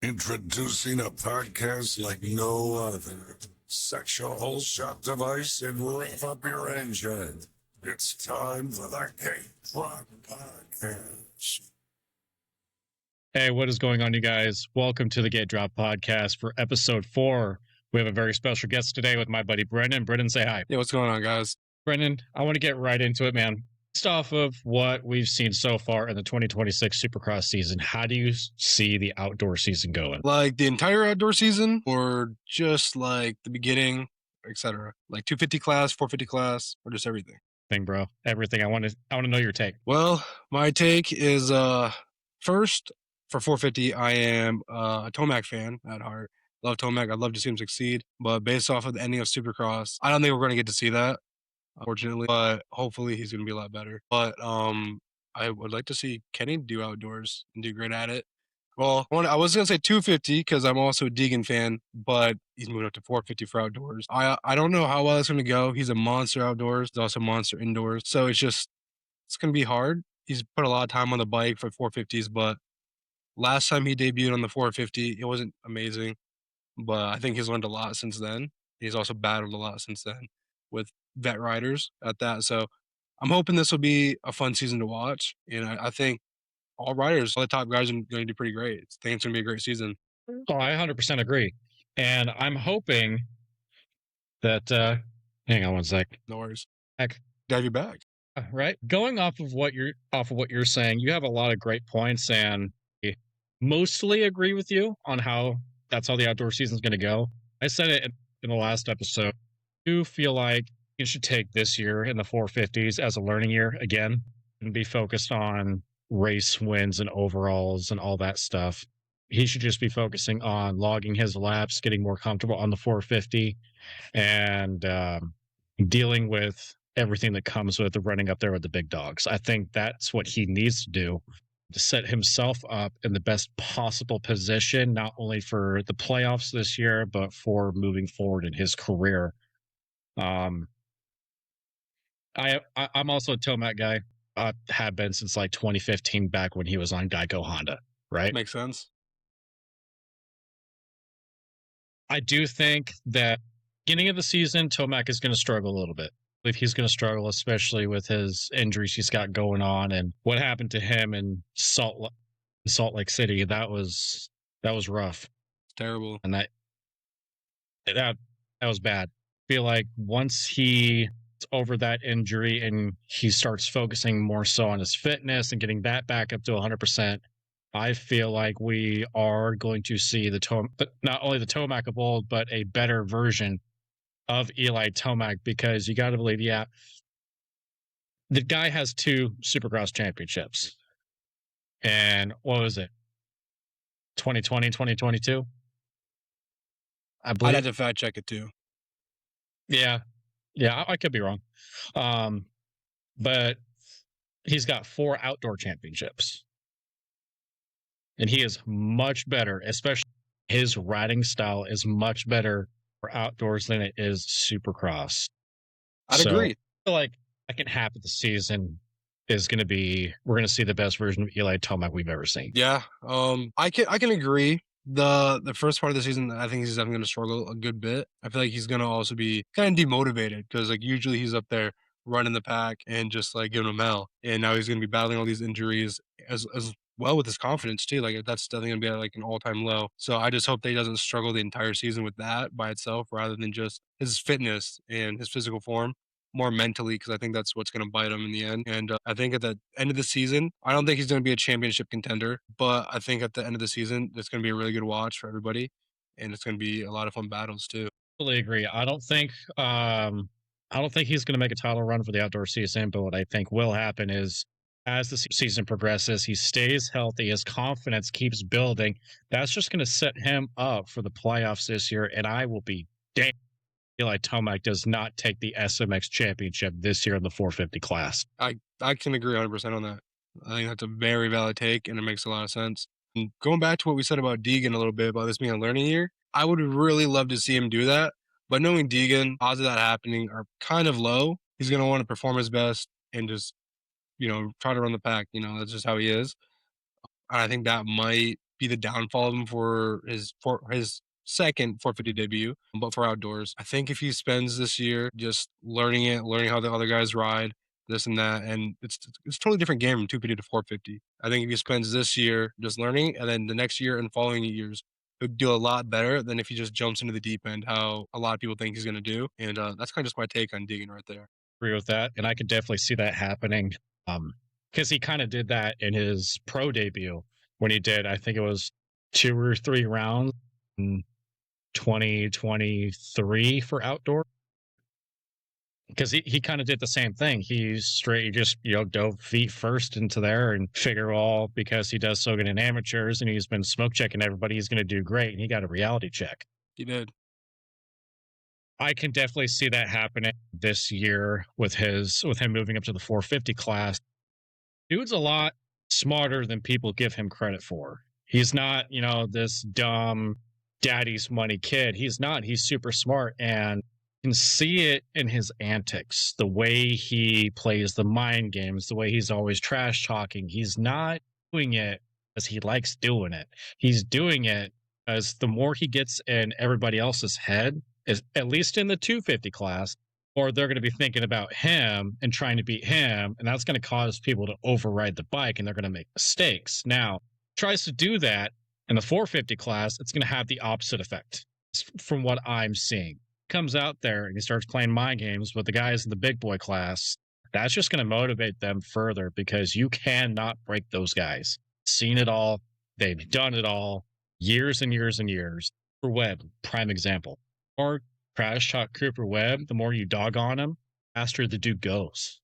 Introducing a podcast like no other. Set your whole shot device and rev up your engine. It's time for the Gate Drop Podcast. Hey, what is going on, you guys? Welcome to the Gate Drop Podcast for episode 4. We have a very special guest today with my buddy Brendan. Brendan, say hi. Yeah, what's going on, guys? Brendan, I want to get right into it, man. Based off of what we've seen so far in the 2026 Supercross season, how do you see the outdoor season going? Like the entire outdoor season, or just like the beginning, etc. Like 250 class, 450 class, or just everything? Bro, everything. I want to know your take. Well, my take is first for 450, I am a Tomac fan at heart. Love Tomac. I'd love to see him succeed, but based off of the ending of Supercross, I don't think we're going to get to see that, unfortunately. But hopefully, he's going to be a lot better. But I would like to see Kenny do outdoors and do great at it. Well, I was going to say 250 because I'm also a Deegan fan, but he's moving up to 450 for outdoors. I don't know how well it's going to go. He's a monster outdoors. He's also a monster indoors. So it's going to be hard. He's put a lot of time on the bike for 450s, but last time he debuted on the 450, it wasn't amazing. But I think he's learned a lot since then. He's also battled a lot since then with vet riders at that. So I'm hoping this will be a fun season to watch. And I think all riders, all the top guys are going to do pretty great. I think it's going to be a great season. Oh, I 100% agree. And I'm hoping that, hang on one sec. No worries. Heck. To have you back. Right. Going off of what you're saying, you have a lot of great points, and I mostly agree with you on how that's how the outdoor season is going to go. I said it in the last episode. I do feel like you should take this year in the 450s as a learning year again and be focused on race wins and overalls and all that stuff. He should just be focusing on logging his laps, getting more comfortable on the 450, and dealing with everything that comes with the running up there with the big dogs. I think that's what he needs to do to set himself up in the best possible position, not only for the playoffs this year, but for moving forward in his career. I'm also a Tomac guy. I have been since like 2015, back when he was on Geico Honda, right? Makes sense. I do think that beginning of the season, Tomac is going to struggle a little bit. I believe he's going to struggle, especially with his injuries he's got going on and what happened to him in Salt Lake City. That was rough. It's terrible. And that was bad. I feel like once he's over that injury and he starts focusing more so on his fitness and getting that back up to 100%, I feel like we are going to see not only the Tomac of old, but a better version of Eli Tomac, because you got to believe, yeah, the guy has 2 Supercross championships. And what was it? 2020, 2022? I believe. I'd have to fact check it too. Yeah, I could be wrong. But he's got 4 outdoor championships. And he is much better, especially his riding style is much better for outdoors than it is Supercross. I'd agree. I feel like second half of the season is going to be, we're going to see the best version of Eli Tomac we've ever seen. Yeah, I can agree. The first part of the season, I think he's definitely going to struggle a good bit. I feel like he's going to also be kind of demotivated because like usually he's up there running the pack and just like giving them hell, and now he's going to be battling all these injuries as well with his confidence too. Like that's definitely going to be at like an all-time low. So I just hope that he doesn't struggle the entire season with that by itself, rather than just his fitness and his physical form, more mentally, because I think that's what's going to bite him in the end. And I think at the end of the season, I don't think he's going to be a championship contender, but I think at the end of the season, it's going to be a really good watch for everybody, and it's going to be a lot of fun battles too. Totally agree. I don't think he's going to make a title run for the outdoor season, but what I think will happen is, as the season progresses, he stays healthy, his confidence keeps building. That's just going to set him up for the playoffs this year, and I will be damned Eli Tomac does not take the SMX championship this year in the 450 class. I can agree 100% on that. I think that's a very valid take, and it makes a lot of sense. And going back to what we said about Deegan a little bit, about this being a learning year, I would really love to see him do that. But knowing Deegan, odds of that happening are kind of low. He's going to want to perform his best and just, try to run the pack. That's just how he is. And I think that might be the downfall of him for his second 450 debut, but for outdoors. I think if he spends this year just learning how the other guys ride, this and that, and it's a totally different game from 250 to 450. I think if he spends this year just learning, and then the next year and following years, he'll do a lot better than if he just jumps into the deep end, how a lot of people think he's going to do. And that's kind of just my take on Deegan right there. Agree with that, and I could definitely see that happening. Because he kind of did that in his pro debut when he did, I think it was 2 or 3 rounds in 2023 for outdoor. Because he kind of did the same thing. He just dove feet first into there and figure all because he does so good in amateurs and he's been smoke checking everybody, he's going to do great, and he got a reality check. He did. I can definitely see that happening this year with him moving up to the 450 class. Dude's a lot smarter than people give him credit for. He's not, this dumb daddy's money kid. He's not. He's super smart, and you can see it in his antics, the way he plays the mind games, the way he's always trash talking. He's not doing it as he likes doing it. He's doing it as the more he gets in everybody else's head, is at least in the 250 class, or they're going to be thinking about him and trying to beat him, and that's going to cause people to override the bike, and they're going to make mistakes. Now, tries to do that in the 450 class, it's going to have the opposite effect from what I'm seeing. Comes out there and he starts playing mind games with the guys in the big boy class. That's just going to motivate them further because you cannot break those guys. Seen it all. They've done it all years and years and years. Cooper Webb, prime example. Or trash talk Cooper Webb, the more you dog on him, faster the dude goes.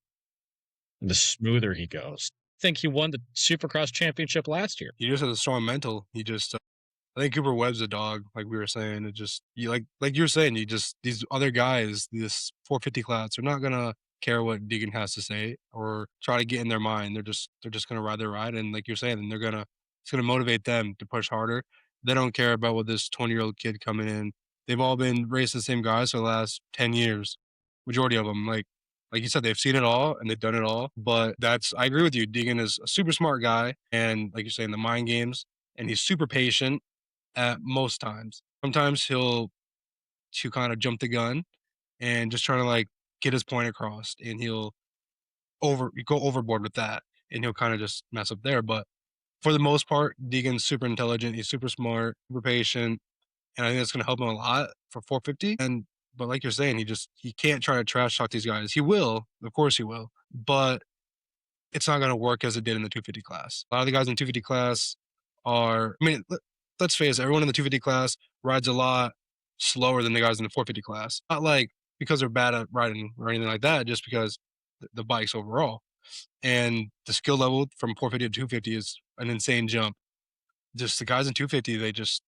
And the smoother he goes. I think he won the Supercross championship last year. He just has a strong mental. He just, I think Cooper Webb's a dog, like we were saying. It just, like you're saying, these other guys, this 450 class, are not gonna care what Deegan has to say or try to get in their mind. They're just gonna ride their ride, and like you're saying, it's gonna motivate them to push harder. They don't care about what this 20-year-old kid coming in. They've all been racing the same guys for the last 10 years, majority of them. Like you said, they've seen it all and they've done it all. But I agree with you. Deegan is a super smart guy, and like you're saying, the mind games, and he's super patient at most times. Sometimes he'll kind of jump the gun and just trying to like get his point across, and he'll go overboard with that, and he'll kind of just mess up there. But for the most part, Deegan's super intelligent. He's super smart, super patient, and I think that's going to help him a lot for 450. But like you're saying, he can't try to trash talk these guys. He will, of course he will, but it's not going to work as it did in the 250 class. A lot of the guys in the 250 class let's face it, everyone in the 250 class rides a lot slower than the guys in the 450 class. Not like because they're bad at riding or anything like that, just because the bikes overall. And the skill level from 450 to 250 is an insane jump. Just the guys in 250,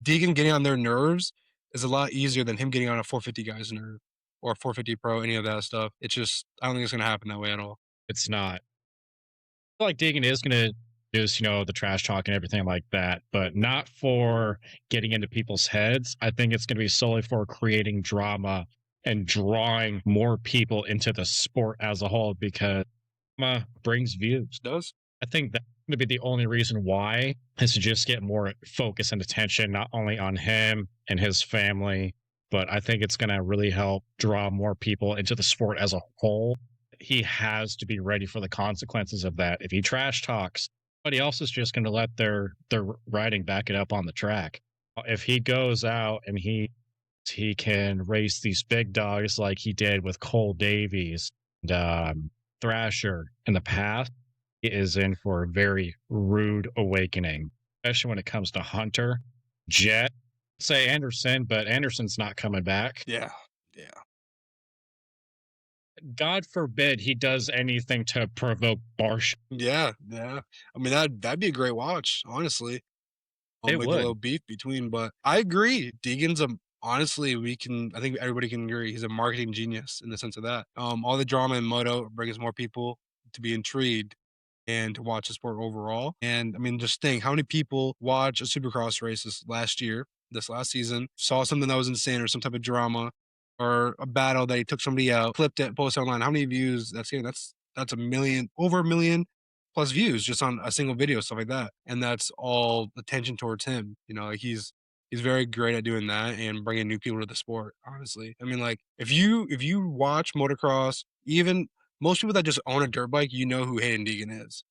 Deegan getting on their nerves is a lot easier than him getting on a 450 guy's nerve or a 450 pro, any of that stuff. It's just, I don't think it's going to happen that way at all. It's not. I feel like Deegan is going to use, the trash talk and everything like that, but not for getting into people's heads. I think it's going to be solely for creating drama and drawing more people into the sport as a whole, because drama brings views. It does. I think that's going to be the only reason why, is to just get more focus and attention, not only on him and his family, but I think it's going to really help draw more people into the sport as a whole. He has to be ready for the consequences of that. If he trash talks, somebody else is just going to let their riding back it up on the track. If he goes out and he can race these big dogs like he did with Cole Davies and Thrasher in the past, he is in for a very rude awakening, especially when it comes to Hunter, Jett, say Anderson, but Anderson's not coming back. Yeah. God forbid he does anything to provoke Barsh. Yeah. I mean, that'd be a great watch, honestly. It would. A little beef between, but I agree. Deegan's honestly, I think everybody can agree, he's a marketing genius in the sense of that. All the drama in moto brings more people to be intrigued and to watch the sport overall. And I mean, just think how many people watch a Supercross race this last season, saw something that was insane or some type of drama or a battle that he took somebody out, flipped it, posted online. How many views that's getting? That's over a million plus views just on a single video, stuff like that. And that's all attention towards him. You know, like he's very great at doing that and bringing new people to the sport. Honestly, I mean, like if you watch motocross, even most people that just own a dirt bike, you know who Hayden Deegan is.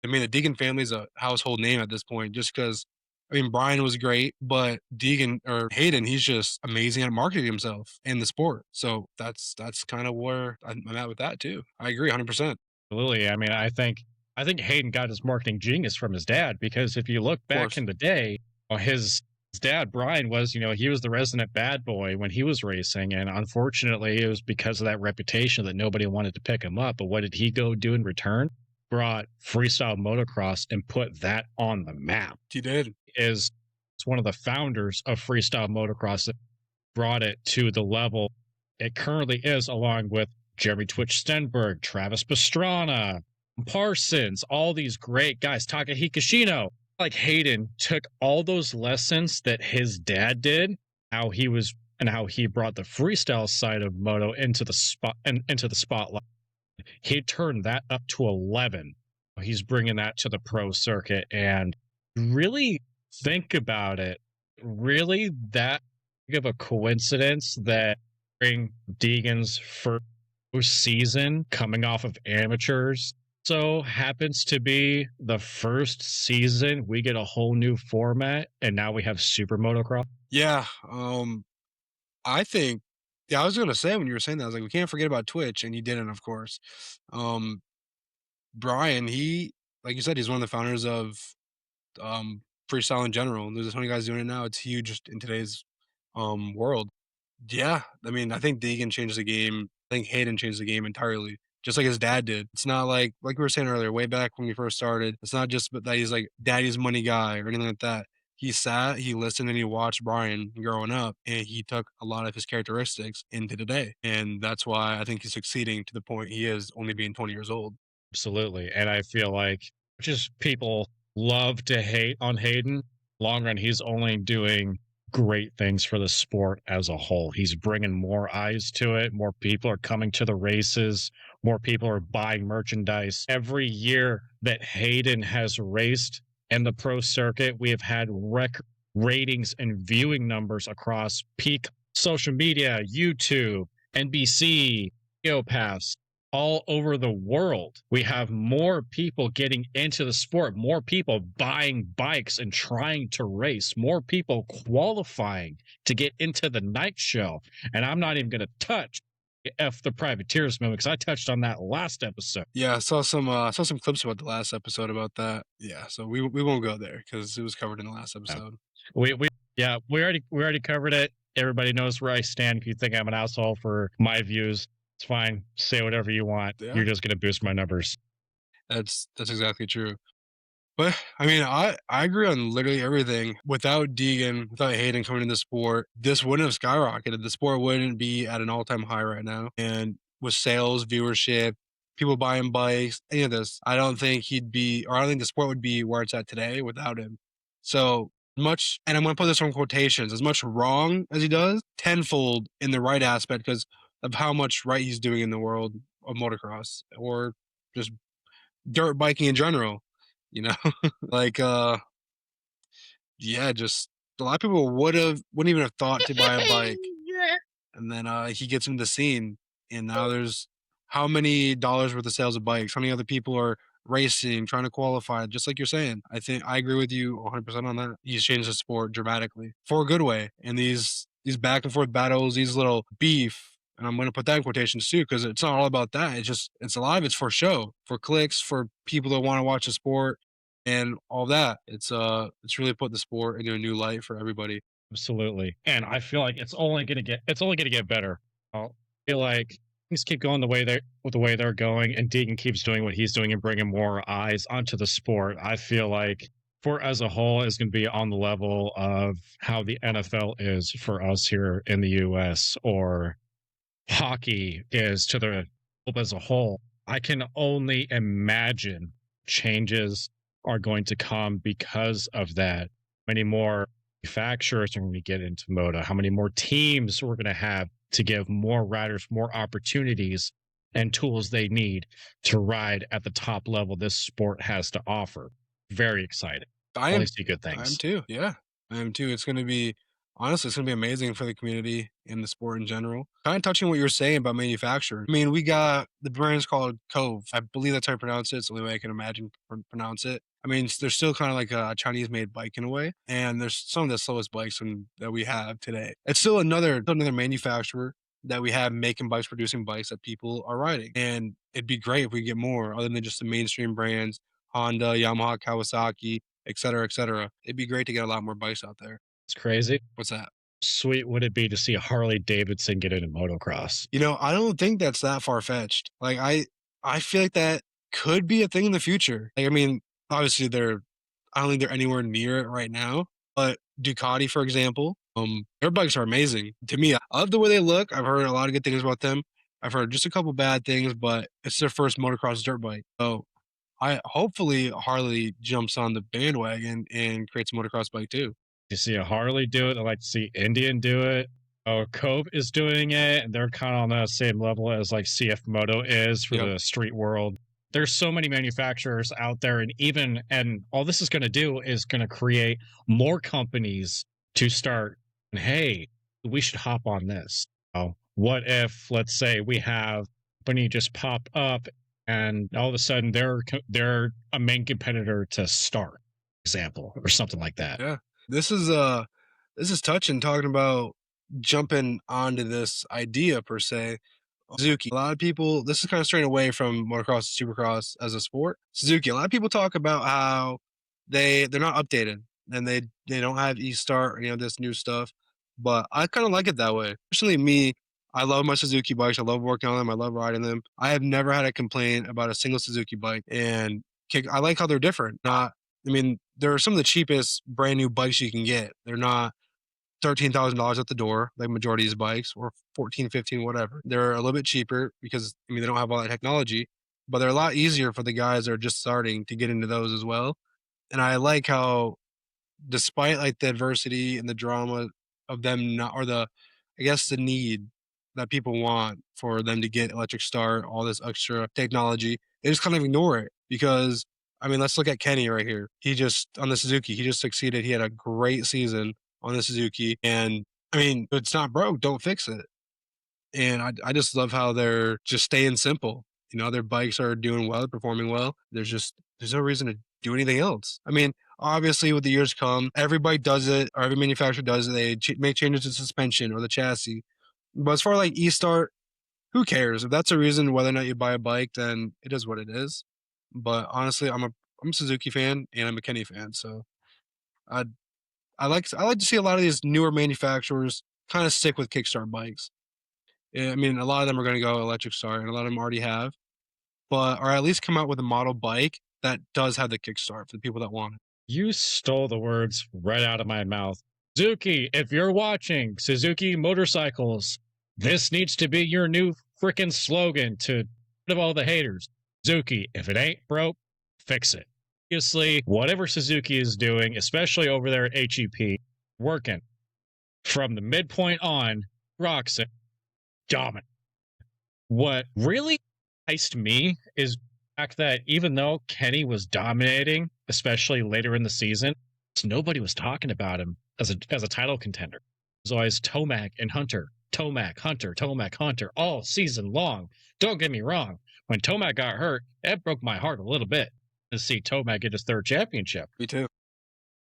I mean, the Deegan family is a household name at this point, just because. I mean, Brian was great, but Deegan or Hayden, he's just amazing at marketing himself and the sport. So that's kind of where I'm at with that too. I agree 100%. Absolutely. I mean, I think Hayden got his marketing genius from his dad, because if you look back in the day, his dad Brian was, he was the resident bad boy when he was racing, and unfortunately, it was because of that reputation that nobody wanted to pick him up. But what did he go do in return? Brought freestyle motocross and put that on the map. He did. Is one of the founders of freestyle motocross that brought it to the level it currently is, along with Jeremy Twitch Stenberg, Travis Pastrana, Parsons, all these great guys, Takahiko Kishino. Like Hayden took all those lessons that his dad did, how he brought the freestyle side of moto into the spotlight. He turned that up to 11. He's bringing that to the pro circuit, and really think about it. Really, that big of a coincidence that during Deegan's first season, coming off of amateurs, so happens to be the first season we get a whole new format, and now we have super motocross. Yeah, I think. Yeah, I was gonna say when you were saying that, I was like, we can't forget about Twitch, and you didn't, of course. Brian, he, like you said, he's one of the founders of freestyle in general. There's a ton of guys doing it now. It's huge in today's world. Yeah, I mean, I think Deegan changed the game. I think Hayden changed the game entirely, just like his dad did. It's not like we were saying earlier, way back when we first started. It's not just that he's like daddy's money guy or anything like that. He sat, he listened, and he watched Brian growing up, and he took a lot of his characteristics into today. And that's why I think he's succeeding to the point he is, only being 20 years old. Absolutely. And I feel like just people love to hate on Hayden. Long run, he's only doing great things for the sport as a whole. He's bringing more eyes to it. More people are coming to the races. More people are buying merchandise. Every year that Hayden has raced in the pro circuit, we have had record ratings and viewing numbers across peak social media, YouTube, NBC, Pass, all over the world. We have more people getting into the sport, more people buying bikes and trying to race, more people qualifying to get into the night show. And I'm not even going to touch the privateers moment, because I touched on that last episode. Yeah, I saw some clips about the last episode about that. Yeah, so we won't go there because it was covered in the last episode. We already covered it. Everybody knows where I stand. If you think I'm an asshole for my views, it's fine. Say whatever you want. Yeah. You're just going to boost my numbers. That's exactly true. But I mean, I agree on literally everything. Without Deegan, without Hayden coming into the sport, this wouldn't have skyrocketed. The sport wouldn't be at an all-time high right now. And with sales, viewership, people buying bikes, any of this, I don't think the sport would be where it's at today without him. So much, and I'm going to put this on quotations, as much wrong as he does, tenfold in the right aspect because of how much right he's doing in the world of motocross or just dirt biking in general. Like, yeah, just a lot of people wouldn't even have thought to buy a bike. And then he gets into the scene, and now there's how many dollars worth of sales of bikes? How many other people are racing, trying to qualify? Just like you're saying, I think I agree with you 100% on that. He's changed the sport dramatically for a good way. And these back and forth battles, these little beef. And I'm going to put that in quotations too, because it's not all about that. It's a lot of it's for show, for clicks, for people that want to watch the sport and all that. It's really put the sport into a new light for everybody. Absolutely. And I feel like it's only going to get better. I feel like things keep going the way they're going, and Deegan keeps doing what he's doing and bringing more eyes onto the sport. I feel like sport as a whole is going to be on the level of how the NFL is for us here in the US, or hockey is to the globe as a whole. I can only imagine changes are going to come because of that. Many more manufacturers are going to get into moto, how many more teams we're going to have to give more riders more opportunities. and tools they need to ride at the top level this sport has to offer. Very exciting. I Only am see good I am things. too. Yeah, I am too. It's going to be honestly, it's going to be amazing for the community and the sport in general. Kind of touching what you were saying about manufacturing. I mean, we got the brand's called Cove. I believe that's how you pronounce it. It's the only way I can imagine pronounce it. I mean, they're still kind of like a Chinese-made bike in a way, and there's some of the slowest bikes that we have today. It's still another manufacturer that we have making bikes, producing bikes that people are riding, and it'd be great if we get more other than just the mainstream brands, Honda, Yamaha, Kawasaki, et cetera, et cetera. It'd be great to get a lot more bikes out there. It's crazy. What's that? Sweet would it be to see Harley Davidson get into motocross? You know, I don't think that's that far fetched. Like I feel like that could be a thing in the future. Like I mean, obviously I don't think they're anywhere near it right now. But Ducati, for example, their bikes are amazing. To me, I love the way they look. I've heard a lot of good things about them. I've heard just a couple bad things, but it's their first motocross dirt bike. So I hopefully Harley jumps on the bandwagon and creates a motocross bike too. You see a Harley do it. I like to see Indian do it. Oh, Cove is doing it, and they're kind of on the same level as like CF Moto is for Yep. the street world. There's so many manufacturers out there, and all this is going to do is going to create more companies to start. And hey, we should hop on this. Oh, what if, let's say, we have a company just pop up, and all of a sudden they're a main competitor to Start, example, or something like that. Yeah. This is touching talking about jumping onto this idea per se. Suzuki. A lot of people this is kind of straying away from motocross and supercross as a sport. Suzuki, a lot of people talk about how they're not updated and they don't have e-start or any of this new stuff. But I kind of like it that way. Personally, me, I love my Suzuki bikes. I love working on them. I love riding them. I have never had a complaint about a single Suzuki bike. And I like how they're different. Not I mean, they're some of the cheapest brand new bikes you can get. They're not $13,000 at the door, like majority of these bikes, or 14, 15, whatever. They're a little bit cheaper because I mean they don't have all that technology, but they're a lot easier for the guys that are just starting to get into those as well. And I like how despite like the adversity and the drama of them not or the I guess the need that people want for them to get electric start, all this extra technology, they just kind of ignore it because I mean, let's look at Kenny right here. He just on the Suzuki, he just succeeded. He had a great season on the Suzuki. And I mean, if it's not broke, don't fix it. And I just love how they're just staying simple. You know, their bikes are doing well, performing well. There's no reason to do anything else. I mean, obviously, with the years come, everybody does it, or every manufacturer does it. They make changes to suspension or the chassis. But as far as like e-start, who cares? If that's a reason whether or not you buy a bike, then it is what it is. But honestly, I'm a Suzuki fan and I'm a Kenny fan, so I I like to see a lot of these newer manufacturers kind of stick with kickstart bikes. I mean, a lot of them are going to go electric start, and a lot of them already have, but or at least come out with a model bike that does have the kickstart for the people that want it. You stole the words right out of my mouth. Suzuki, if you're watching, Suzuki Motorcycles, this needs to be your new freaking slogan to rid of all the haters. Suzuki, if it ain't broke, fix it. Obviously, whatever Suzuki is doing, especially over there at HEP, working from the midpoint on, rocks it, dominant. What really enticed me is the fact that even though Kenny was dominating, especially later in the season, nobody was talking about him as a title contender. It was always Tomac and Hunter, Tomac, Hunter, Tomac, Hunter, all season long. Don't get me wrong. When Tomac got hurt, it broke my heart a little bit to see Tomac get his third championship. Me too.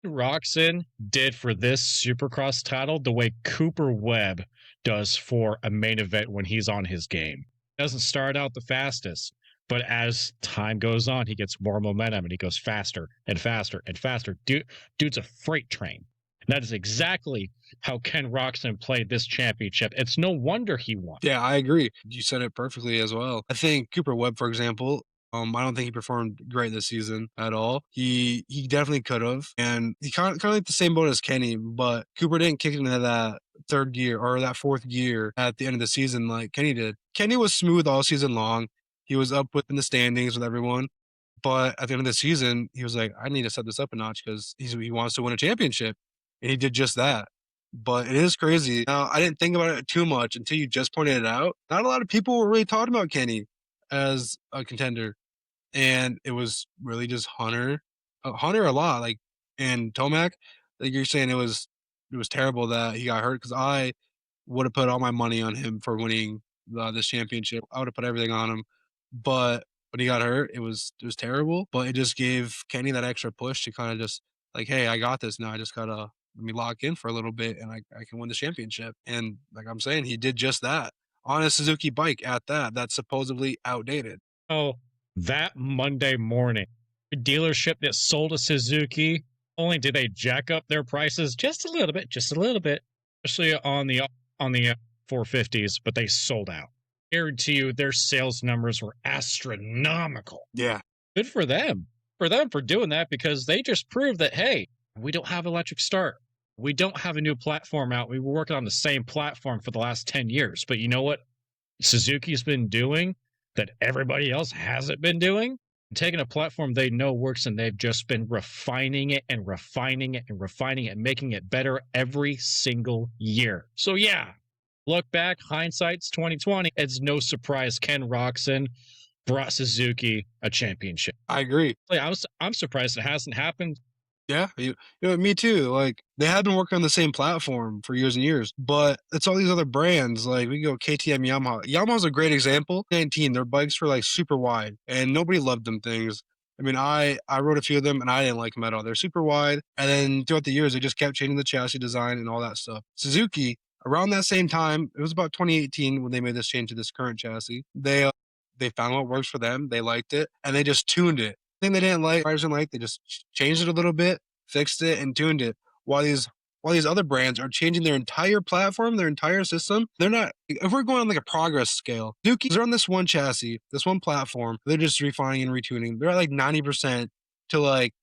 Roxon did for this Supercross title the way Cooper Webb does for a main event when he's on his game. Doesn't start out the fastest, but as time goes on, he gets more momentum and he goes faster and faster and faster. Dude's a freight train. And that is exactly how Ken Roxon played this championship. It's no wonder he won. Yeah, I agree. You said it perfectly as well. I think Cooper Webb, for example, I don't think he performed great this season at all. He definitely could have, and he kind of like the same boat as Kenny, but Cooper didn't kick into that third gear or that fourth gear at the end of the season like Kenny did. Kenny was smooth all season long. He was up within the standings with everyone, but at the end of the season, he was like, I need to set this up a notch because he wants to win a championship, and he did just that. But it is crazy. Now, I didn't think about it too much until you just pointed it out. Not a lot of people were really talking about Kenny. as a contender, and it was really just Hunter a lot, like, and Tomac, like you're saying, it was terrible that he got hurt because I would have put all my money on him for winning this championship. I would have put everything on him, but when he got hurt, it was terrible. But it just gave Kenny that extra push to kind of just like, hey, I got this now. I just gotta let me lock in for a little bit, and I can win the championship. And like I'm saying, he did just that on a Suzuki bike at that. That's supposedly outdated. Oh, that Monday morning, the dealership that sold a Suzuki, only did they jack up their prices just a little bit, especially on the 450s, but they sold out. Guarantee you, their sales numbers were astronomical. Yeah. Good for them for doing that because they just proved that hey, we don't have electric start. We don't have a new platform out. We were working on the same platform for the last 10 years. But you know what Suzuki's been doing that everybody else hasn't been doing? Taking a platform they know works and they've just been refining it and refining it and refining it and making it better every single year. So yeah, look back, hindsight's 2020. It's no surprise Ken Roczen brought Suzuki a championship. I agree. Like, I'm surprised it hasn't happened. Yeah, me too. Like they have been working on the same platform for years and years, but it's all these other brands. Like we go KTM, Yamaha. Yamaha's a great example. 19, their bikes were like super wide, and nobody loved them things. I mean, I rode a few of them, and I didn't like them at all. They're super wide, and then throughout the years, they just kept changing the chassis design and all that stuff. Suzuki, around that same time, it was about 2018 when they made this change to this current chassis. They found what works for them. They liked it, and they just tuned it thing they didn't like, riders didn't like, they just changed it a little bit, fixed it, and tuned it. While these other brands are changing their entire platform, their entire system, they're not. If we're going on like a progress scale, Suzuki's are on this one chassis, this one platform. They're just refining and retuning. They're at like 90% to like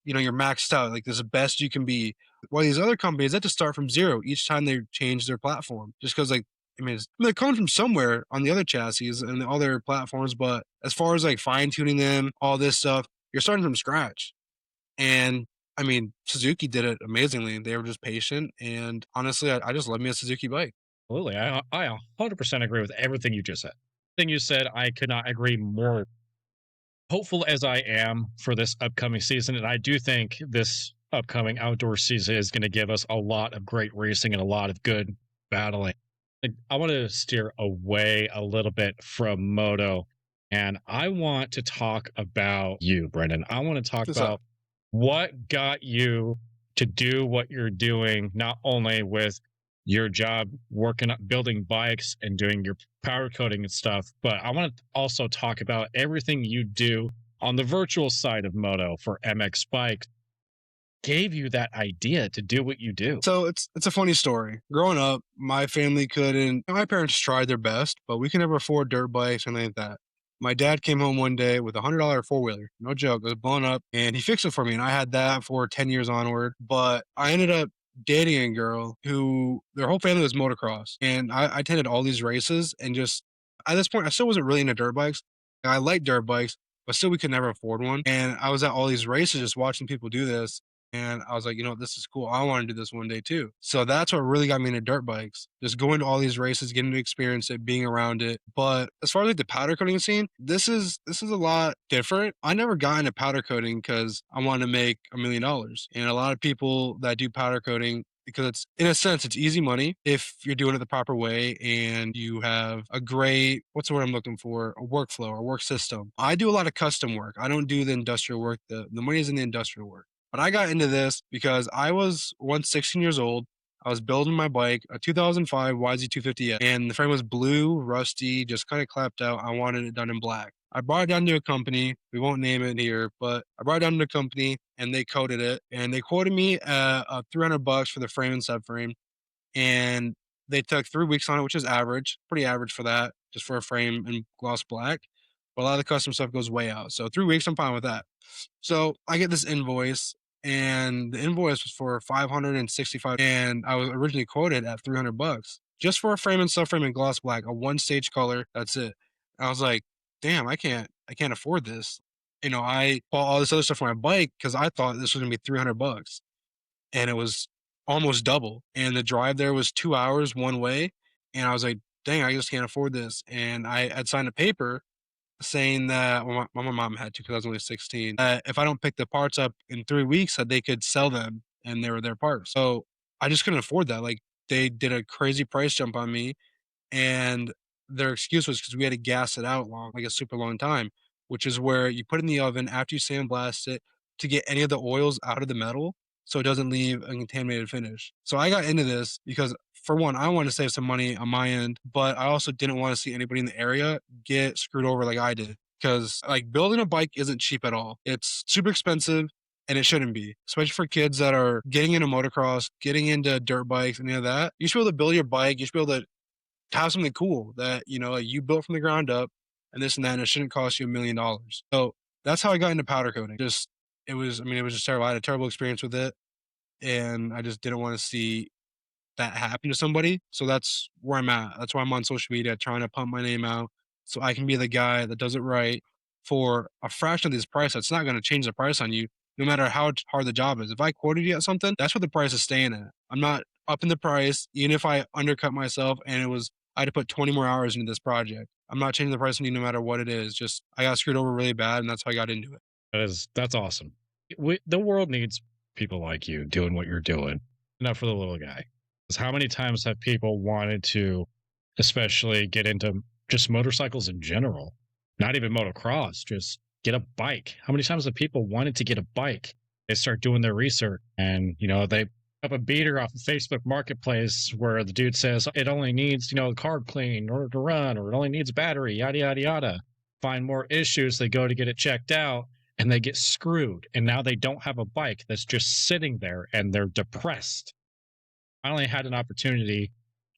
you're maxed out. Like this is the best you can be. While these other companies have to start from zero each time they change their platform, just because like they're coming from somewhere on the other chassis and the other platforms, but as far as like fine tuning them, all this stuff, you're starting from scratch. And Suzuki did it amazingly. They were just patient, and honestly, I just love me a Suzuki bike. Absolutely. I 100% agree with everything you just said. Thing you said, I could not agree more. Hopeful as I am for this upcoming season, and I do think this upcoming outdoor season is going to give us a lot of great racing and a lot of good battling. I want to steer away a little bit from moto, and I want to talk about you, Brendan. I want to talk What's up? about what got you to do what you're doing, not only with your job working building bikes and doing your power coating and stuff, but I want to also talk about everything you do on the virtual side of moto for MX bikes. Gave you that idea to do what you do? So it's a funny story. Growing up, my family couldn't. My parents tried their best, but we could never afford dirt bikes and anything like that. My dad came home one day with $100 four wheeler, no joke. It was blown up, and he fixed it for me, and I had that for 10 years onward. But I ended up dating a girl who their whole family was motocross, and I attended all these races, and just at this point, I still wasn't really into dirt bikes. I liked dirt bikes, but still we could never afford one. And I was at all these races just watching people do this. And I was like, this is cool. I want to do this one day too. So that's what really got me into dirt bikes. Just going to all these races, getting to experience it, being around it. But as far as like the powder coating scene, this is a lot different. I never got into powder coating because I wanted to make $1 million. And a lot of people that do powder coating, because it's in a sense it's easy money if you're doing it the proper way and you have a great, what's the word I'm looking for, a workflow or work system. I do a lot of custom work. I don't do the industrial work. The money is in the industrial work. But I got into this because I was once 16 years old. I was building my bike, a 2005 YZ250S, and the frame was blue, rusty, just kind of clapped out. I wanted it done in black. I brought it down to a company. We won't name it here, but I brought it down to a company, and they coated it. And they quoted me $300 for the frame and subframe. And they took 3 weeks on it, which is average, pretty average for that, just for a frame and gloss black. But a lot of the custom stuff goes way out. So 3 weeks, I'm fine with that. So I get this invoice, and the invoice was for $565, and I was originally quoted at $300 just for a frame and subframe and gloss black, a one-stage color. That's it. I was like, damn, I can't afford this. I bought all this other stuff for my bike because I thought this was gonna be $300, and it was almost double. And the drive there was 2 hours one way, and I was like, dang, I just can't afford this. And I had signed a paper saying that my mom had to because I was only 16. If I don't pick the parts up in 3 weeks, that they could sell them and they were their parts. So I just couldn't afford that. Like they did a crazy price jump on me, and their excuse was because we had to gas it out long, like a super long time, which is where you put it in the oven after you sandblast it to get any of the oils out of the metal so it doesn't leave a contaminated finish. So I got into this because, for one, I wanted to save some money on my end, but I also didn't want to see anybody in the area get screwed over like I did. Because like building a bike isn't cheap at all. It's super expensive and it shouldn't be, especially for kids that are getting into motocross, getting into dirt bikes, and any of that. You should be able to build your bike. You should be able to have something cool that, like you built from the ground up and this and that, and it shouldn't cost you $1 million. So that's how I got into powder coating. Just it was just terrible. I had a terrible experience with it, and I just didn't want to see that happen to somebody. So that's where I'm at. That's why I'm on social media trying to pump my name out so I can be the guy that does it right for a fraction of this price. That's not going to change the price on you, no matter how hard the job is. If I quoted you at something, that's what the price is staying at. I'm not upping the price, even if I undercut myself and I had to put 20 more hours into this project. I'm not changing the price on you no matter what it is. Just I got screwed over really bad, and that's how I got into it. That's awesome. The world needs people like you doing what you're doing, not for the little guy. 'Cause how many times have people wanted to, especially get into just motorcycles in general, not even motocross, just get a bike? How many times have people wanted to get a bike? They start doing their research and, they have a beater off of Facebook Marketplace where the dude says it only needs, the carb clean in order to run, or it only needs battery, yada, yada, yada. Find more issues. They go to get it checked out and they get screwed. And now they don't have a bike that's just sitting there and they're depressed. I only had an opportunity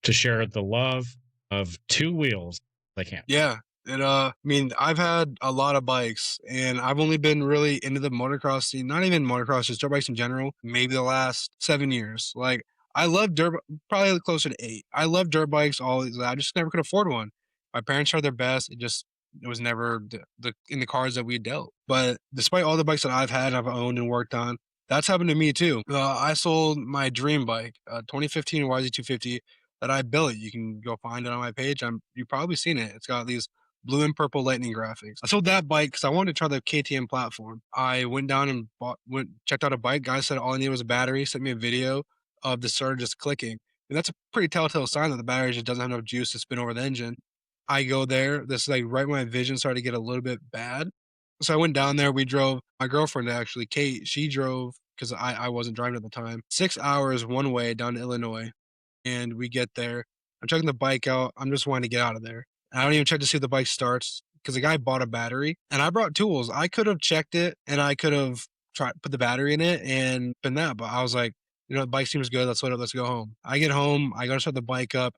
to share the love of two wheels. They can't. Yeah. And I've had a lot of bikes, and I've only been really into the motocross scene, not even motocross, just dirt bikes in general, maybe the last 7 years. Like I love probably closer to 8. I love dirt bikes always. I just never could afford one. My parents tried their best. It was never the in the cards that we dealt. But despite all the bikes that I've had, I've owned and worked on, that's happened to me too. I sold my dream bike, 2015 YZ250 that I built. You can go find it on my page. You've probably seen it. It's got these blue and purple lightning graphics. I sold that bike because I wanted to try the KTM platform. I went down and checked out a bike. Guy said all I needed was a battery. Sent me a video of the starter just clicking, and that's a pretty telltale sign that the battery just doesn't have enough juice to spin over the engine. I go there. This is like right when my vision started to get a little bit bad. So I went down there. We drove. My girlfriend actually, Kate, she drove because I wasn't driving at the time. 6 hours one way down to Illinois, and we get there. I'm checking the bike out. I'm just wanting to get out of there. I don't even check to see if the bike starts because the guy bought a battery and I brought tools. I could have checked it and I could have tried put the battery in it and been that. But I was like, the bike seems good. Let's load up. Let's go home. I get home. I go to start the bike up.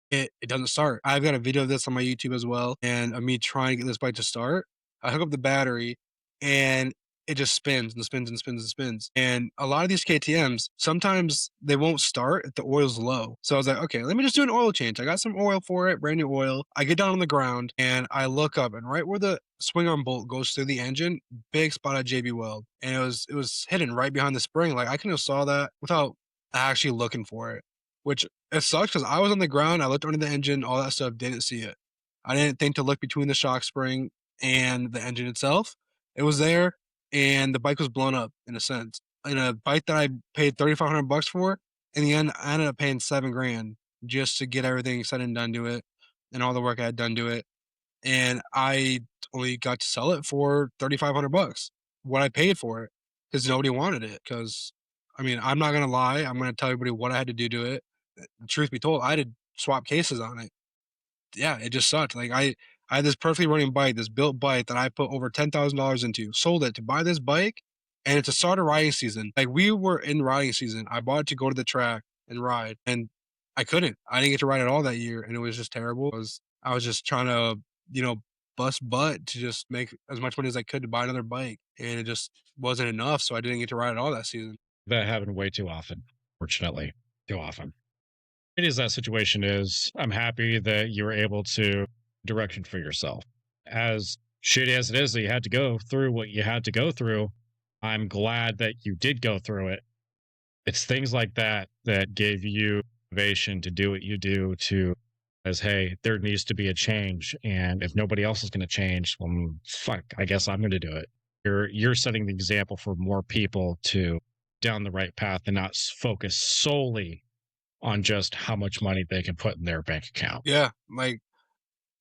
It doesn't start. I've got a video of this on my YouTube as well, and of me trying to get this bike to start. I hook up the battery, and it just spins and spins and spins and spins. And a lot of these KTM's, sometimes they won't start if the oil's low. So I was like, okay, let me just do an oil change. I got some oil for it, brand new oil. I get down on the ground, and I look up, and right where the swing arm bolt goes through the engine, big spot of JB Weld. And it was hidden right behind the spring. Like I could have saw that without actually looking for it, which it sucks because I was on the ground. I looked under the engine, all that stuff, didn't see it. I didn't think to look between the shock spring and the engine itself. It was there, and the bike was blown up in a sense. In a bike that I paid $3,500 for, in the end, I ended up paying $7,000 just to get everything said and done to it, and all the work I had done to it. And I only got to sell it for $3,500, what I paid for it, because nobody wanted it. Because I'm not gonna lie, I'm gonna tell everybody what I had to do to it. Truth be told, I had to swap cases on it. Yeah, it just sucked. Like I had this perfectly running bike, this built bike that I put over $10,000 into, sold it to buy this bike, and it's a start of riding season. Like we were in riding season. I bought it to go to the track and ride, and I couldn't. I didn't get to ride it all that year, and it was just terrible. I was just trying to, bust butt to just make as much money as I could to buy another bike, and it just wasn't enough. So I didn't get to ride it all that season. That happened way too often, fortunately, too often. It is that situation is, I'm happy that you were able to direction for yourself. As shitty as it is that you had to go through what you had to go through, I'm glad that you did go through it. It's things like that that gave you motivation to do what you do, to as, hey, there needs to be a change, and if nobody else is going to change, well, fuck, I guess I'm going to do it. You're setting the example for more people to down the right path and not focus solely on just how much money they can put in their bank account. Yeah, like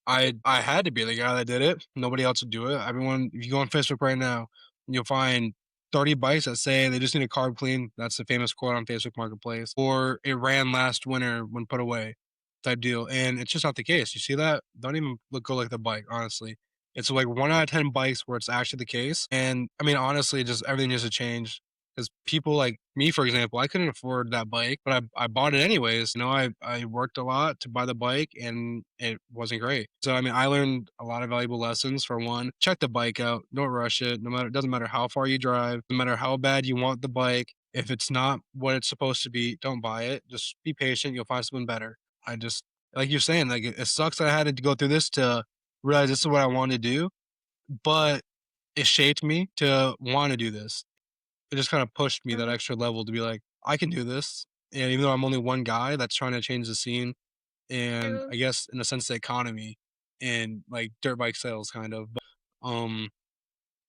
I had to be the guy that did it. Nobody else would do it. Everyone, if you go on Facebook right now, you'll find 30 bikes that say they just need a carb clean. That's the famous quote on Facebook Marketplace. Or it ran last winter when put away type deal. And it's just not the case. You see that? Don't even go like the bike, honestly. It's like 1 out of 10 bikes where it's actually the case. And I mean, honestly, just everything needs to change. Because people like me, for example, I couldn't afford that bike, but I bought it anyways. I worked a lot to buy the bike and it wasn't great. So, I mean, I learned a lot of valuable lessons. For one, check the bike out. Don't rush it. It doesn't matter how far you drive, no matter how bad you want the bike. If it's not what it's supposed to be, don't buy it. Just be patient. You'll find something better. I just, like you're saying, like it sucks that I had to go through this to realize this is what I want to do, but it shaped me to want to do this. It just kind of pushed me that Mhm. extra level to be like, I can do this. And even though I'm only one guy that's trying to change the scene and True. I guess in a sense the economy and like dirt bike sales kind of. But,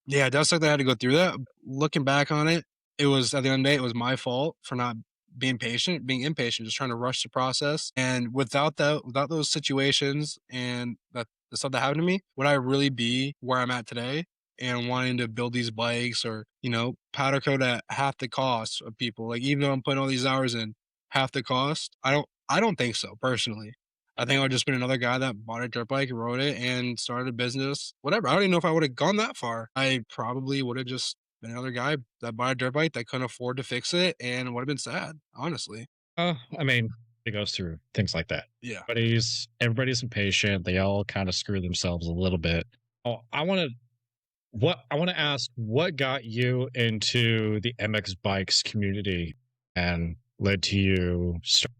yeah, it does suck that I had to go through that. Looking back on it, it was at the end of the day, it was my fault for not being impatient, just trying to rush the process. And without those situations and that the stuff that happened to me, would I really be where I'm at today and wanting to build these bikes or, powder coat at half the cost of people? Like even though I'm putting all these hours in, half the cost, I don't think so personally. I think I would just been another guy that bought a dirt bike, rode it, and started a business. Whatever. I don't even know if I would have gone that far. I probably would have just been another guy that bought a dirt bike that couldn't afford to fix it and would have been sad, honestly. I mean, it goes through things like that. Yeah. Everybody's impatient. They all kind of screw themselves a little bit. Oh, I want to ask what got you into the MX bikes community and led to you start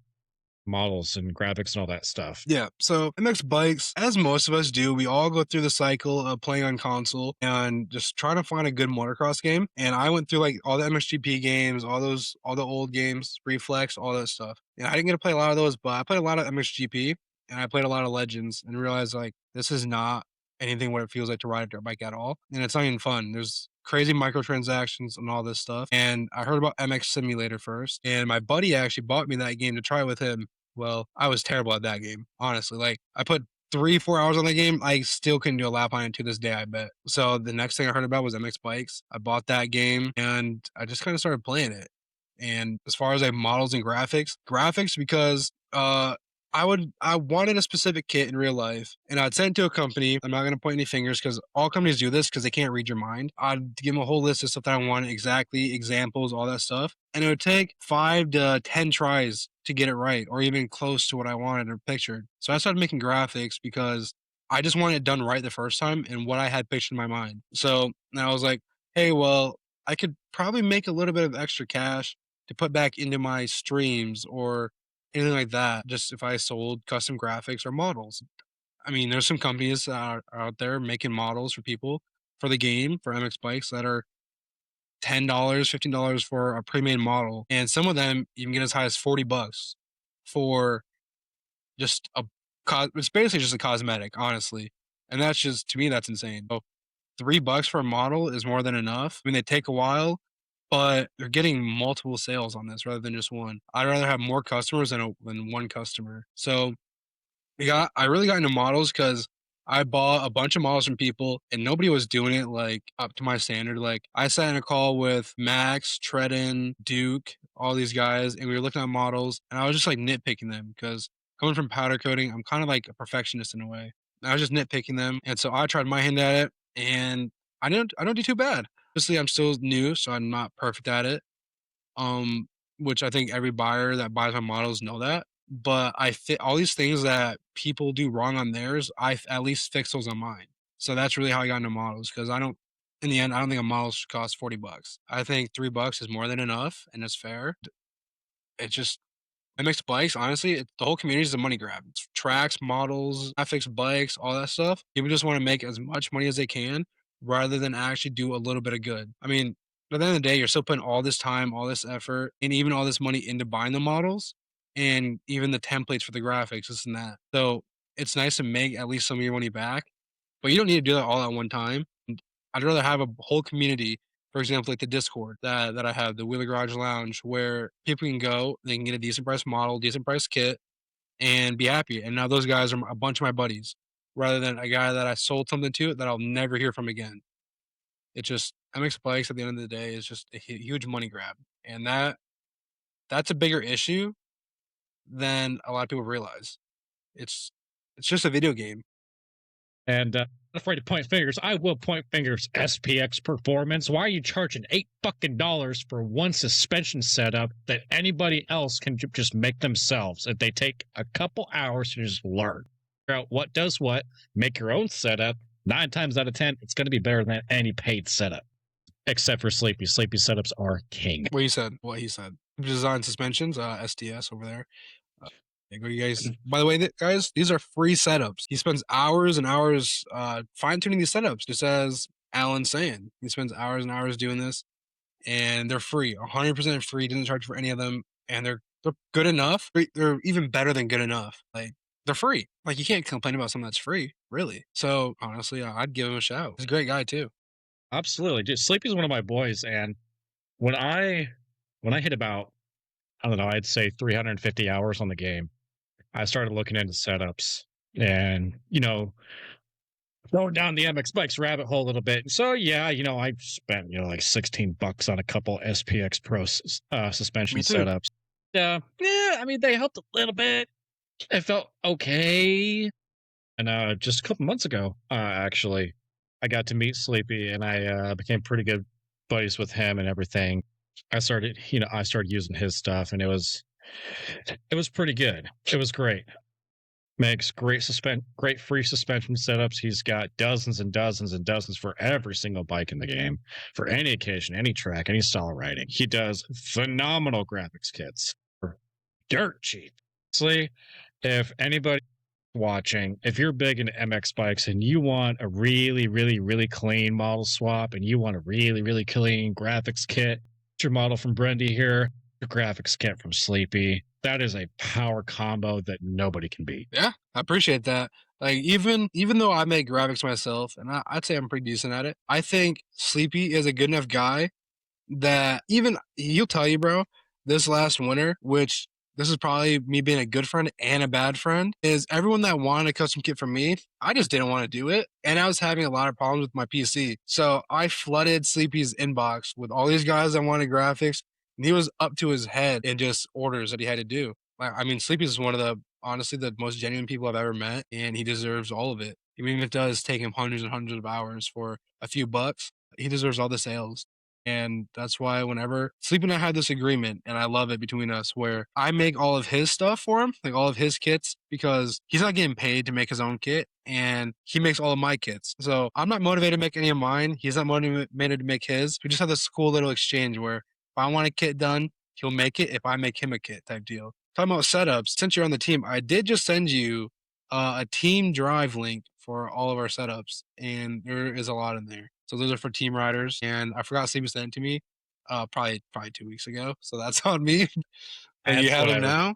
models and graphics and all that stuff. Yeah. So MX bikes, as most of us do, we all go through the cycle of playing on console and just trying to find a good motocross game. And I went through like all the MXGP games, all the old games, Reflex, all that stuff. And I didn't get to play a lot of those, but I played a lot of MXGP and I played a lot of Legends and realized like this is not anything what it feels like to ride a dirt bike at all. And it's not even fun. There's crazy microtransactions and all this stuff. And I heard about MX Simulator first. And my buddy actually bought me that game to try with him. Well, I was terrible at that game, honestly. Like, I put 3, 4 hours on the game. I still couldn't do a lap on it to this day, I bet. So the next thing I heard about was MX Bikes. I bought that game and I just kind of started playing it. And as far as like models and graphics because I wanted a specific kit in real life and I'd send it to a company. I'm not gonna point any fingers because all companies do this because they can't read your mind. I'd give them a whole list of stuff that I wanted, exactly, examples, all that stuff. And it would take 5 to 10 tries to get it right or even close to what I wanted or pictured. So I started making graphics because I just wanted it done right the first time and what I had pictured in my mind. So I was like, hey, well, I could probably make a little bit of extra cash to put back into my streams or anything like that, just if I sold custom graphics or models. I mean, there's some companies that are out there making models for people for the game for MX bikes that are $10, $15 for a pre-made model, and some of them you can get as high as $40 for just it's basically just a cosmetic, honestly, and that's just to me that's insane. So $3 for a model is more than enough. I mean, they take a while, but they're getting multiple sales on this rather than just one. I'd rather have more customers than one customer. So I really got into models because I bought a bunch of models from people and nobody was doing it like up to my standard. Like I sat in a call with Max, Tredden, Duke, all these guys, and we were looking at models and I was just like nitpicking them because coming from powder coating, I'm kind of like a perfectionist in a way. I was just nitpicking them. And so I tried my hand at it and I don't do too bad. Obviously I'm still new, so I'm not perfect at it. Um, which I think every buyer that buys my models know that. But I fit all these things that people do wrong on theirs. At least fix those on mine. So that's really how I got into models because I don't. In the end, I don't think a model should cost $40. I think $3 is more than enough and it's fair. It just MX bikes, honestly, the whole community is a money grab. It's tracks, models, graphics, bikes, all that stuff. People just want to make as much money as they can rather than actually do a little bit of good. I mean, at the end of the day, you're still putting all this time, all this effort, and even all this money into buying the models. and even the templates for the graphics, this and that. So it's nice to make at least some of your money back, but you don't need to do that all at one time. I'd rather have a whole community, for example, like the Discord that I have, the Wheeler Garage Lounge, where people can go, they can get a decent price model, decent price kit, and be happy. And now those guys are a bunch of my buddies, rather than a guy that I sold something to that I'll never hear from again. It just MX Bikes at the end of the day is just a huge money grab, and that's a bigger issue than a lot of people realize. It's it's just a video game. And not afraid to point fingers. I will point fingers. SPX Performance. Why are you charging $8 for one suspension setup that anybody else can just make themselves if they take a couple hours to just learn? Figure out what does what. Make your own setup. 9 times out of 10, it's going to be better than any paid setup, except for Sleepy. Sleepy setups are king. What he said. Design suspensions, SDS over there. Go, you guys. By the way, guys, these are free setups. He spends hours and hours fine tuning these setups, just as Alan's saying. He spends hours and hours doing this, and they're free, 100% free. Didn't charge for any of them, and they're good enough. They're even better than good enough. Like, they're free. Like, you can't complain about something that's free, really. So honestly, I'd give him a shout. He's a great guy too. Absolutely, dude. Sleepy's one of my boys, and when I hit about, I don't know, I'd say 350 hours on the game, I started looking into setups and, going down the MX Bikes rabbit hole a little bit. So yeah, I spent, like $16 on a couple SPX Pro suspension Me too. setups. Yeah, I mean, they helped a little bit. It felt okay. And just a couple months ago, actually, I got to meet Sleepy, and I became pretty good buddies with him and everything. I started using his stuff, and it was pretty good. It was great. Makes great free suspension setups. He's got dozens and dozens and dozens for every single bike in the game, for any occasion, any track, any style riding. He does phenomenal graphics kits for dirt cheap. Honestly, if anybody watching, if you're big into MX bikes and you want a really, really, really clean model swap, and you want a really, really clean graphics kit, your model from Brendy here, your graphics kit from Sleepy. That is a power combo that nobody can beat. Yeah, I appreciate that. Like, even though I make graphics myself, and I'd say I'm pretty decent at it, I think Sleepy is a good enough guy that even he'll tell you, bro, this last winter, which this is probably me being a good friend and a bad friend, is everyone that wanted a custom kit from me, I just didn't want to do it. And I was having a lot of problems with my PC. So I flooded Sleepy's inbox with all these guys that wanted graphics. And he was up to his head in just orders that he had to do. I mean, Sleepy is one of honestly, the most genuine people I've ever met, and he deserves all of it. Even if it does take him hundreds and hundreds of hours for a few bucks, he deserves all the sales. And that's why whenever Sleepy and I had this agreement, and I love it between us, where I make all of his stuff for him, like all of his kits, because he's not getting paid to make his own kit, and he makes all of my kits. So I'm not motivated to make any of mine. He's not motivated to make his. We just have this cool little exchange where if I want a kit done, he'll make it. If I make him a kit type deal. Talking about setups, since you're on the team, I did just send you a team drive link for all of our setups, and there is a lot in there. So those are for team riders, and I forgot Sleepy sent it to me probably 2 weeks ago. So that's on me. And you have them now.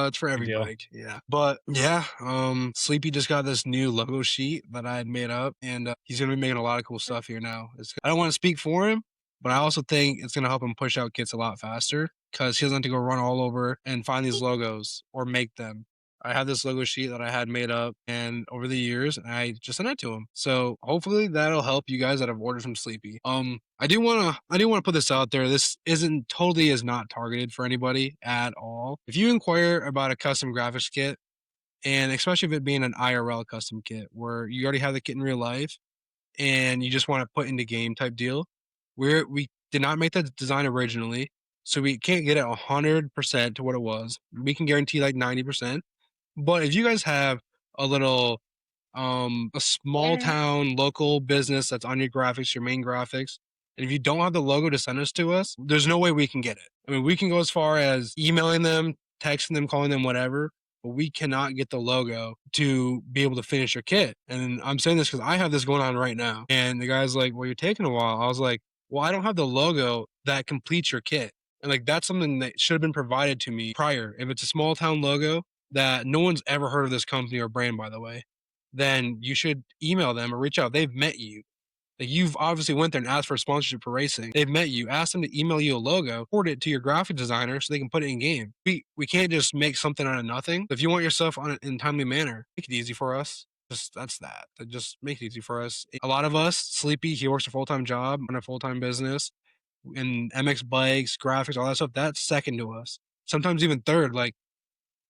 It's for every bike. Yeah. But yeah, Sleepy just got this new logo sheet that I had made up, and he's gonna be making a lot of cool stuff here now. I don't want to speak for him, but I also think it's gonna help him push out kits a lot faster because he doesn't have to go run all over and find these logos or make them. I have this logo sheet that I had made up and over the years, and I just sent it to him. So hopefully that'll help you guys that have ordered from Sleepy. I do want to put this out there. This is not targeted for anybody at all. If you inquire about a custom graphics kit, and especially if it being an IRL custom kit where you already have the kit in real life and you just want to put into game type deal, we did not make the design originally, so we can't get it 100% to what it was. We can guarantee like 90%. But if you guys have a little, a small town local business that's on your graphics, your main graphics, and if you don't have the logo to send us to us, there's no way we can get it. I mean, we can go as far as emailing them, texting them, calling them, whatever, but we cannot get the logo to be able to finish your kit. And I'm saying this because I have this going on right now. And the guy's like, well, you're taking a while. I was like, well, I don't have the logo that completes your kit. And like that's something that should have been provided to me prior. If it's a small town logo that no one's ever heard of this company or brand, by the way, then you should email them or reach out. They've met you. Like you've obviously went there and asked for a sponsorship for racing. They've met you, ask them to email you a logo, forward it to your graphic designer so they can put it in game. We can't just make something out of nothing. If you want your stuff in a timely manner, make it easy for us. That's that. Just make it easy for us. A lot of us, Sleepy, he works a full-time job on a full-time business, and MX bikes, graphics, all that stuff. That's second to us. Sometimes even third. Like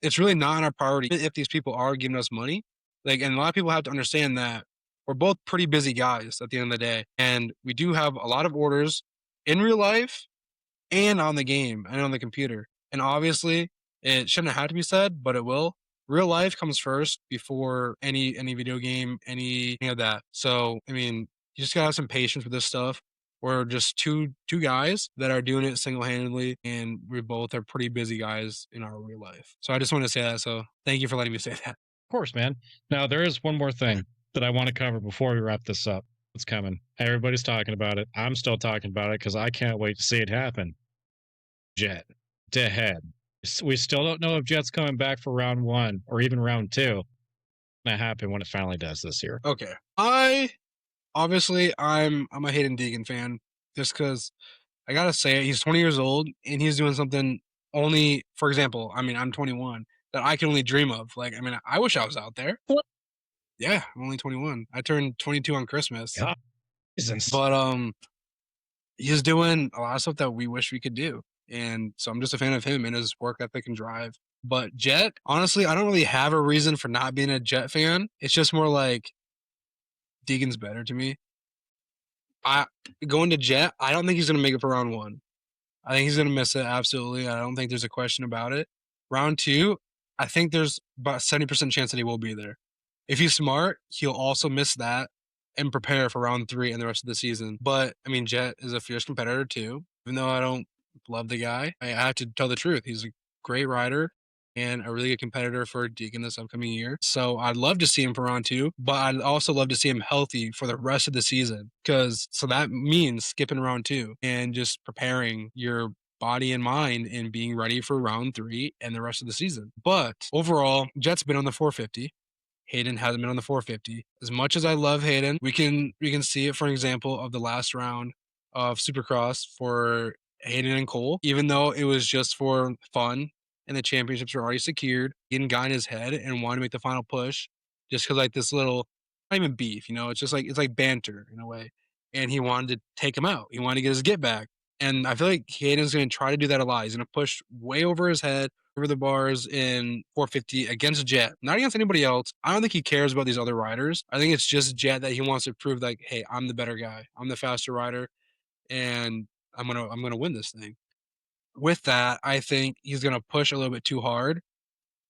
it's really not on our priority if these people are giving us money. Like, and a lot of people have to understand that we're both pretty busy guys at the end of the day. And we do have a lot of orders in real life and on the game and on the computer. And obviously, it shouldn't have had to be said, but it will. Real life comes first before any video game, any of that. So, I mean, you just gotta have some patience with this stuff. We're just two guys that are doing it single handedly, and we both are pretty busy guys in our real life. So I just want to say that. So thank you for letting me say that. Of course, man. Now, there is one more thing that I want to cover before we wrap this up. It's coming. Everybody's talking about it. I'm still talking about it because I can't wait to see it happen. Jett to head. We still don't know if Jett's coming back for round 1 or even round 2. It's gonna happen when it finally does this year. Okay. I'm a Hayden Deegan fan just because I gotta say it. He's 20 years old and he's doing something only, for example, I mean, I'm 21 that I can only dream of. Like, I mean, I wish I was out there. What? Yeah, I'm only 21. I turned 22 on Christmas. God, Jesus. But he's doing a lot of stuff that we wish we could do. And so I'm just a fan of him and his work ethic and drive. But Jett, honestly, I don't really have a reason for not being a Jett fan. It's just more like Deegan's better to me. Going to Jett, I don't think he's gonna make it for round 1. I think he's gonna miss it, absolutely. I don't think there's a question about it. Round 2, I think there's about 70% chance that he will be there. If he's smart, he'll also miss that and prepare for round 3 and the rest of the season. But I mean, Jett is a fierce competitor too. Even though I don't love the guy, I have to tell the truth. He's a great rider and a really good competitor for Deegan this upcoming year. So I'd love to see him for round 2, but I'd also love to see him healthy for the rest of the season. So that means skipping round 2 and just preparing your body and mind and being ready for round 3 and the rest of the season. But overall, Jett's been on the 450. Hayden hasn't been on the 450. As much as I love Hayden, we can see it for an example of the last round of Supercross for Hayden and Cole. Even though it was just for fun and the championships were already secured, Hayden got in his head and wanted to make the final push just because like this little, not even beef, you know, it's like banter in a way. And he wanted to take him out. He wanted to get his get back. And I feel like Hayden's going to try to do that a lot. He's going to push way over his head, over the bars in 450 against Jett, not against anybody else. I don't think he cares about these other riders. I think it's just Jett that he wants to prove like, hey, I'm the better guy. I'm the faster rider, and I'm gonna win this thing. With that, I think he's gonna push a little bit too hard,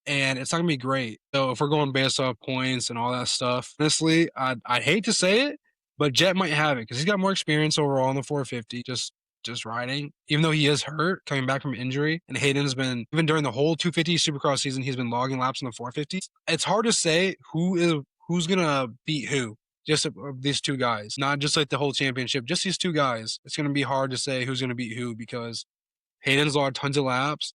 and it's not gonna be great. So if we're going based off points and all that stuff, honestly, I'd hate to say it, but Jett might have it because he's got more experience overall in the 450. Just riding, even though he is hurt, coming back from injury. And Hayden's been, even during the whole 250 Supercross season, he's been logging laps in the 450. It's hard to say who's gonna beat who. Just these two guys, not just like the whole championship, just these two guys. It's gonna be hard to say who's gonna beat who because Hayden's logged tons of laps.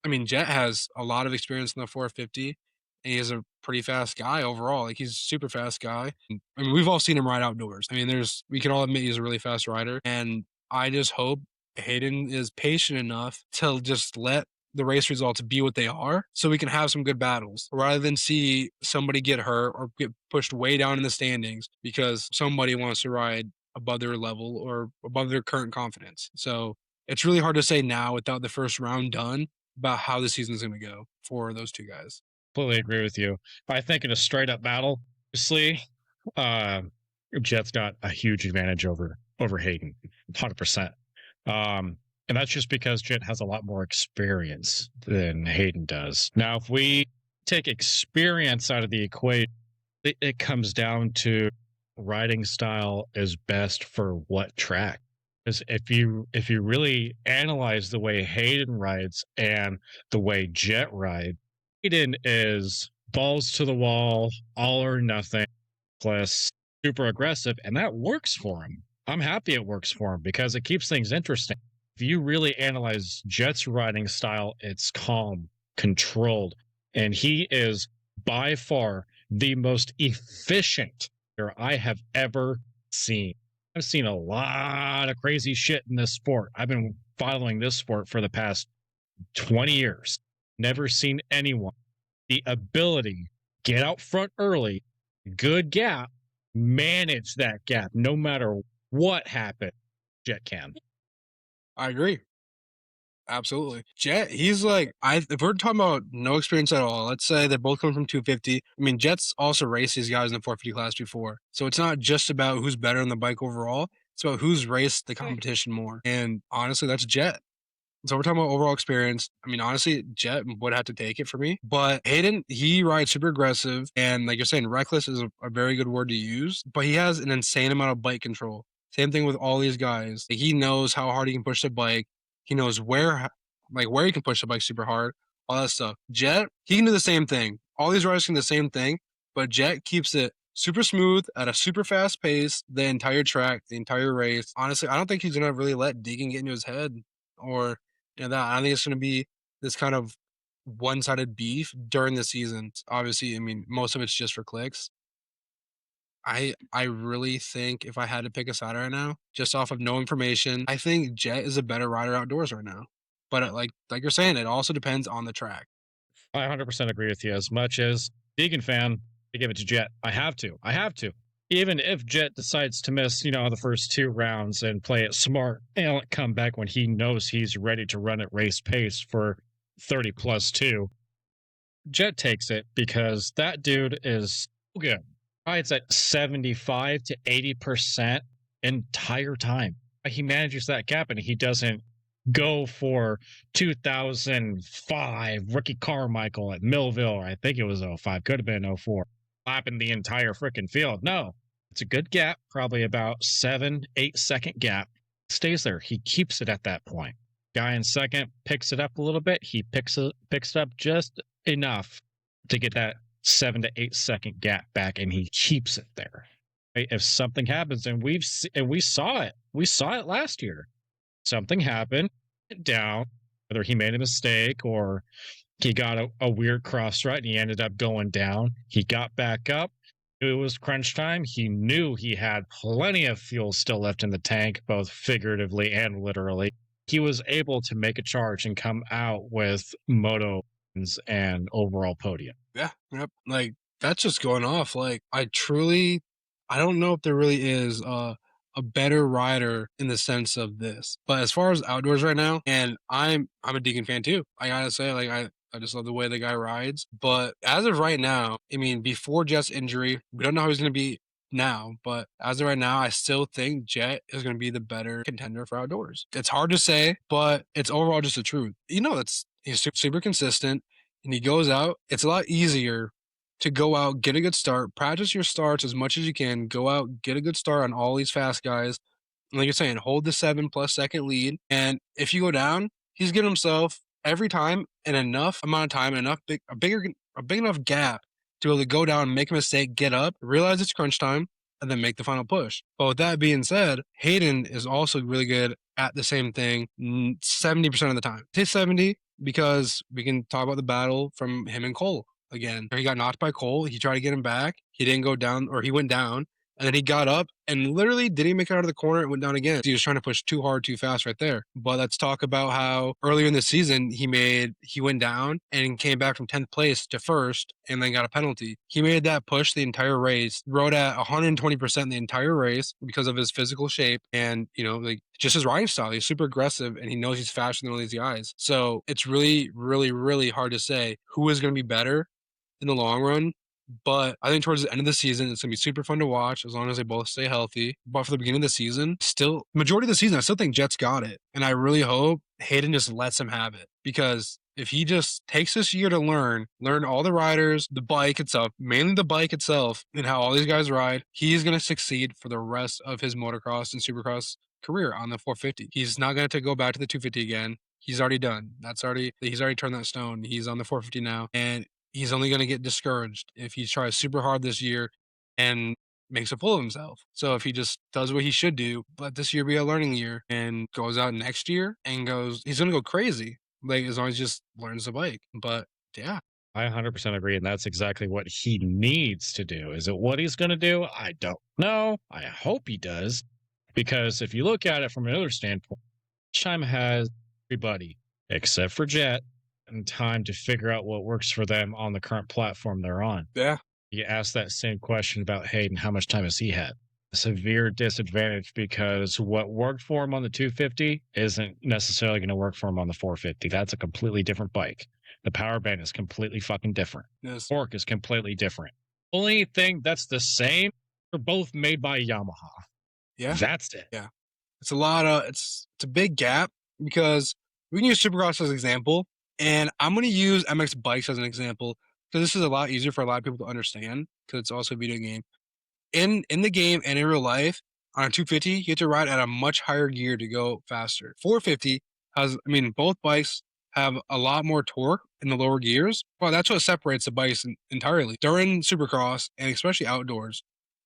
I mean, Jett has a lot of experience in the 450, and he is a pretty fast guy overall. Like he's a super fast guy. I mean, we've all seen him ride outdoors. I mean, we can all admit he's a really fast rider, and I just hope Hayden is patient enough to just let the race results be what they are so we can have some good battles rather than see somebody get hurt or get pushed way down in the standings because somebody wants to ride above their level or above their current confidence. So it's really hard to say now without the first round done about how the season's going to go for those two guys. Completely agree with you. I think in a straight up battle, obviously, Jett's got a huge advantage over Hayden, 100%. And that's just because Jett has a lot more experience than Hayden does. Now, if we take experience out of the equation, it comes down to riding style is best for what track. Because if you really analyze the way Hayden rides and the way Jett rides, Hayden is balls to the wall, all or nothing, plus super aggressive, and that works for him. I'm happy it works for him because it keeps things interesting. If you really analyze Jett's riding style, it's calm, controlled, and he is by far the most efficient rider I have ever seen. I've seen a lot of crazy shit in this sport. I've been following this sport for the past 20 years. Never seen anyone the ability get out front early, good gap, manage that gap no matter what happened. Jett can. I agree. Absolutely. Jett, he's like, if we're talking about no experience at all, let's say they both come from 250. I mean, Jett's also raced these guys in the 450 class before. So it's not just about who's better on the bike overall. It's about who's raced the competition more. And honestly, that's Jett. So we're talking about overall experience. I mean, honestly, Jett would have to take it for me. But Hayden, he rides super aggressive. And like you're saying, reckless is a very good word to use. But he has an insane amount of bike control. Same thing with all these guys. Like, he knows how hard he can push the bike. He knows where he can push the bike super hard. All that stuff. Jett, he can do the same thing. All these riders can do the same thing. But Jett keeps it super smooth at a super fast pace the entire track, the entire race. Honestly, I don't think he's going to really let Deegan get into his head or that. I don't think it's going to be this kind of one-sided beef during the season. Obviously, I mean, most of it's just for clicks. I really think if I had to pick a side right now, just off of no information, I think Jett is a better rider outdoors right now. But like you're saying, it also depends on the track. I 100% agree with you. As much as Deegan fan, I give it to Jett. I have to. Even if Jett decides to miss, the first 2 rounds and play it smart and come back when he knows he's ready to run at race pace for 30 plus 2, Jett takes it because that dude is so good. Rides at 75 to 80% entire time. He manages that gap and he doesn't go for 2005 Ricky Carmichael at Millville. I think it was 05, could have been 04, lapping the entire freaking field. No, it's a good gap, probably about 7-8 second gap. Stays there. He keeps it at that point. Guy in second picks it up a little bit. He picks it up just enough to get that 7 to 8 second gap back, and he keeps it there. Right? If something happens, and we saw it last year. Something happened down, whether he made a mistake or he got a weird cross rut and he ended up going down. He got back up. It was crunch time. He knew he had plenty of fuel still left in the tank, both figuratively and literally. He was able to make a charge and come out with moto wins and overall podium. Yeah, yep. Like, that's just going off. Like, I don't know if there really is a better rider in the sense of this. But as far as outdoors right now, and I'm a Deegan fan too. I gotta say, like, I just love the way the guy rides. But as of right now, I mean, before Jett's injury, we don't know how he's gonna be now, but as of right now, I still think Jett is gonna be the better contender for outdoors. It's hard to say, but it's overall just the truth. He's super consistent and he goes out. It's a lot easier to go out, get a good start, practice your starts as much as you can, go out, get a good start on all these fast guys. And like you're saying, hold the 7+ second lead. And if you go down, he's getting himself every time in enough amount of time, a big enough gap to be able to go down, make a mistake, get up, realize it's crunch time, and then make the final push. But with that being said, Hayden is also really good at the same thing 70% of the time. Say 70 because we can talk about the battle from him and Cole. Again, he got knocked by Cole. He tried to get him back. He didn't go down, or he went down. And then he got up and literally didn't make it out of the corner. It went down again. He was trying to push too hard, too fast right there. But let's talk about how earlier in the season, he went down and came back from 10th place to first and then got a penalty. He made that push the entire race, rode at 120% the entire race because of his physical shape and, just his riding style. He's super aggressive and he knows he's faster than all these guys. So it's really, really, really hard to say who is going to be better in the long run. But I think towards the end of the season, it's going to be super fun to watch as long as they both stay healthy. But for the beginning of the season, majority of the season, I still think Jett's got it. And I really hope Hayden just lets him have it. Because if he just takes this year to learn all the riders, the bike itself, mainly the bike itself, and how all these guys ride, he's going to succeed for the rest of his motocross and supercross career on the 450. He's not going to go back to the 250 again. He's already done. He's already turned that stone. He's on the 450 now. And he's only going to get discouraged if he tries super hard this year and makes a fool of himself. So if he just does what he should do, let this year be a learning year and goes out next year and he's going to go crazy. Like, as long as he just learns the bike. But yeah, I 100% agree. And that's exactly what he needs to do. Is it what he's going to do? I don't know. I hope he does. Because if you look at it from another standpoint, Chime has everybody except for Jett and time to figure out what works for them on the current platform they're on. yeah, You ask that same question about Hayden, how much time has he had? A severe disadvantage because what worked for him on the 250 isn't necessarily going to work for him on the 450. That's a completely different bike. The power band is completely fucking different. yes, Torque is completely different. Only thing that's the same are both made by Yamaha. yeah. That's it. Yeah. It's it's a big gap because we can use Supercross as an example, and I'm going to use MX Bikes as an example because this is a lot easier for a lot of people to understand because it's also a video game. In the game and in real life, on a 250, you have to ride at a much higher gear to go faster. 450 both bikes have a lot more torque in the lower gears. Well, that's what separates the bikes entirely. During Supercross and especially outdoors,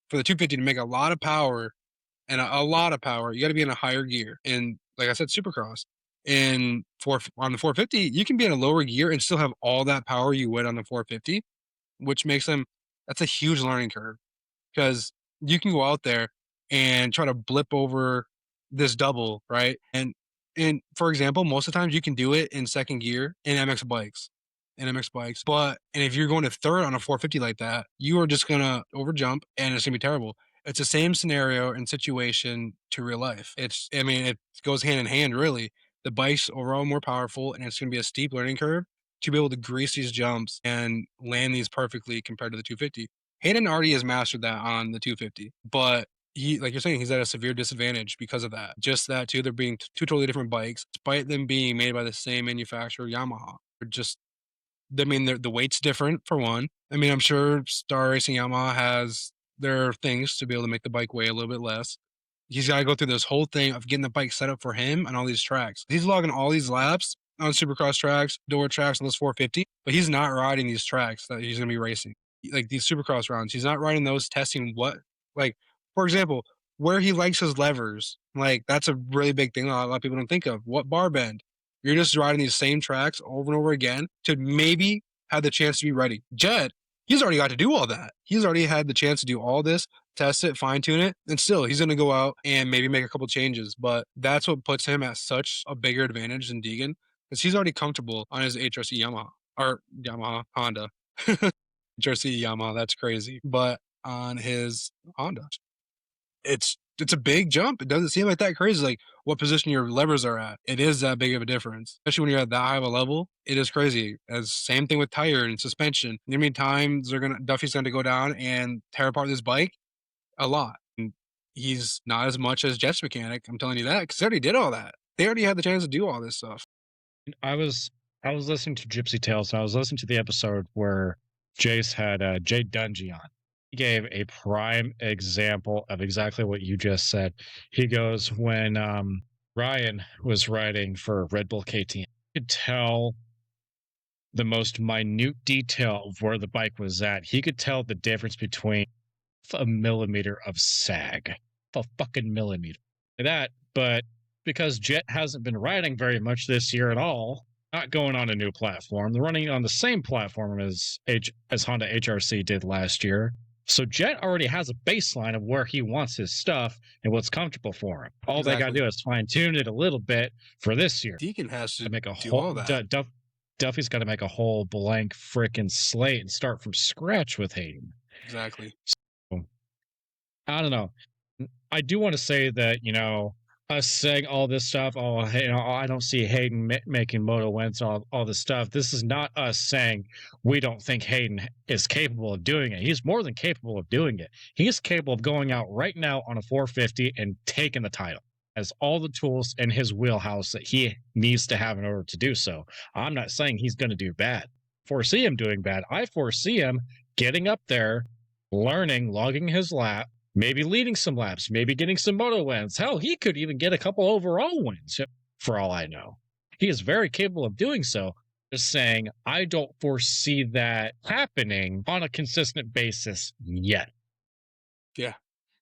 for the 250 to make a lot of power and a lot of power, you got to be in a higher gear. And like I said, Supercross. On the 450, you can be in a lower gear and still have all that power you would on the 450, which makes that's a huge learning curve because you can go out there and try to blip over this double, right? And for example, most of the times you can do it in second gear in MX bikes. But if you're going to third on a 450 like that, you are just gonna overjump and it's gonna be terrible. It's the same scenario and situation to real life. It goes hand in hand, really. The bike's overall more powerful, and it's going to be a steep learning curve to be able to grease these jumps and land these perfectly compared to the 250. Hayden already has mastered that on the 250, but like you're saying, he's at a severe disadvantage because of that. Just that too, they're being two totally different bikes, despite them being made by the same manufacturer, Yamaha. The weight's different for one. I'm sure Star Racing Yamaha has their things to be able to make the bike weigh a little bit less. He's got to go through this whole thing of getting the bike set up for him on all these tracks. He's logging all these laps on Supercross tracks, door tracks on this 450, but he's not riding these tracks that he's going to be racing. Like these Supercross rounds, he's not riding those, testing for example, where he likes his levers. Like, that's a really big thing a lot of people don't think of. What bar bend? You're just riding these same tracks over and over again to maybe have the chance to be ready. Jett, he's already got to do all that. He's already had the chance to do all this, test it, fine tune it, and still he's going to go out and maybe make a couple changes. But that's what puts him at such a bigger advantage than Deegan, because he's already comfortable on his HRC Honda. HRC Yamaha, that's crazy. But on his Honda, it's a big jump. It doesn't seem like that crazy. Like what position your levers are at. It is that big of a difference, especially when you're at that high of a level. It is crazy. As same thing with tire and suspension. How many times Duffy's going to go down and tear apart this bike? A lot. And he's not as much as Jett's mechanic. I'm telling you that because they already did all that. They already had the chance to do all this stuff. I was listening to Gypsy Tales, and I was listening to the episode where Jace had Jay Dungy on. He gave a prime example of exactly what you just said. He goes, when Ryan was riding for Red Bull KTM, you could tell the most minute detail of where the bike was at. He could tell the difference between a millimeter of sag, a fucking millimeter. That, but because Jett hasn't been riding very much this year at all, not going on a new platform, they're running on the same platform as Honda HRC did last year. So Jett already has a baseline of where he wants his stuff and what's comfortable for him. All they got to do is fine tune it a little bit for this year. Deegan has to make a do whole all that. Duffy's got to make a whole blank freaking slate and start from scratch with Hayden. Exactly. So, I don't know. I do want to say that, us saying all this stuff, I don't see Hayden making moto wins, all this stuff. This is not us saying we don't think Hayden is capable of doing it. He's more than capable of doing it. He is capable of going out right now on a 450 and taking the title. Has all the tools in his wheelhouse that he needs to have in order to do so. I'm not saying he's going to do bad. Foresee him doing bad. I foresee him getting up there, learning, logging his lap, maybe leading some laps, maybe getting some moto wins. Hell, he could even get a couple overall wins, for all I know. He is very capable of doing so. Just saying, I don't foresee that happening on a consistent basis yet. Yeah.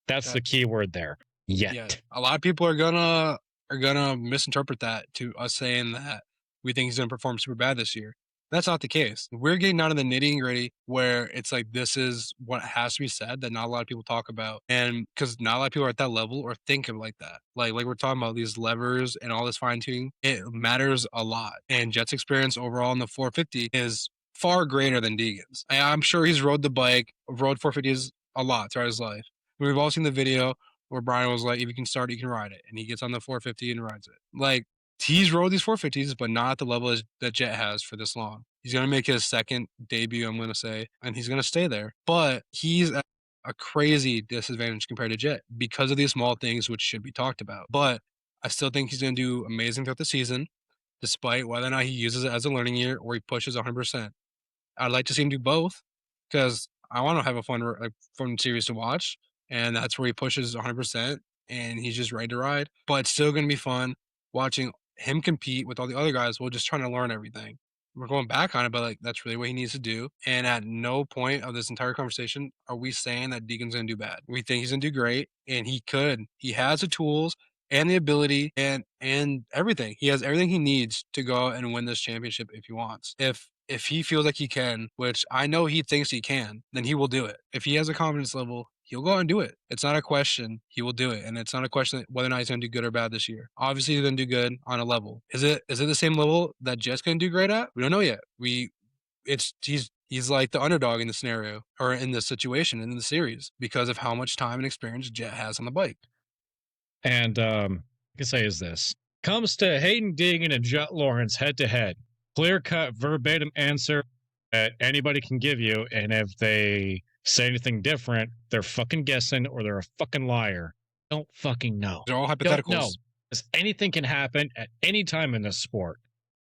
That's the key word there. Yet. Yeah. A lot of people are gonna misinterpret that to us saying that we think he's gonna perform super bad this year. That's not the case. We're getting down to the nitty gritty where it's like this is what has to be said that not a lot of people talk about, and because not a lot of people are at that level or think of it like that. Like we're talking about these levers and all this fine tuning, it matters a lot. And Jett's experience overall in the 450 is far greater than Deegan's. I'm sure he's rode 450s a lot throughout his life. We've all seen the video where Brian was like, if you can start, you can ride it. And he gets on the 450 and rides it. Like, he's rode these 450s, but not at the level that Jett has for this long. He's going to make his second debut, I'm going to say, and he's going to stay there. But he's at a crazy disadvantage compared to Jett because of these small things, which should be talked about. But I still think he's going to do amazing throughout the season, despite whether or not he uses it as a learning year or he pushes 100%. I'd like to see him do both because I want to have a fun series to watch. And that's where he pushes 100% and he's just ready to ride. But it's still going to be fun watching him compete with all the other guys while just trying to learn everything. We're going back on it, but like that's really what he needs to do. And at no point of this entire conversation are we saying that Deegan's going to do bad. We think he's going to do great, and he could. He has the tools and the ability and everything. He has everything he needs to go out and win this championship if he wants. If he feels like he can, which I know he thinks he can, then he will do it. If he has a confidence level, he'll go out and do it. It's not a question. He will do it. And it's not a question whether or not he's going to do good or bad this year. Obviously, he's going to do good on a level. Is it the same level that Jett's going to do great at? We don't know yet. He's like the underdog in the scenario or in the situation in the series because of how much time and experience Jett has on the bike. And I can say is this. Comes to Hayden Deegan and Jett Lawrence head to head. Clear-cut, verbatim answer that anybody can give you, and if they say anything different, they're fucking guessing or they're a fucking liar. Don't fucking know. They're all hypotheticals. No, because anything can happen at any time in this sport.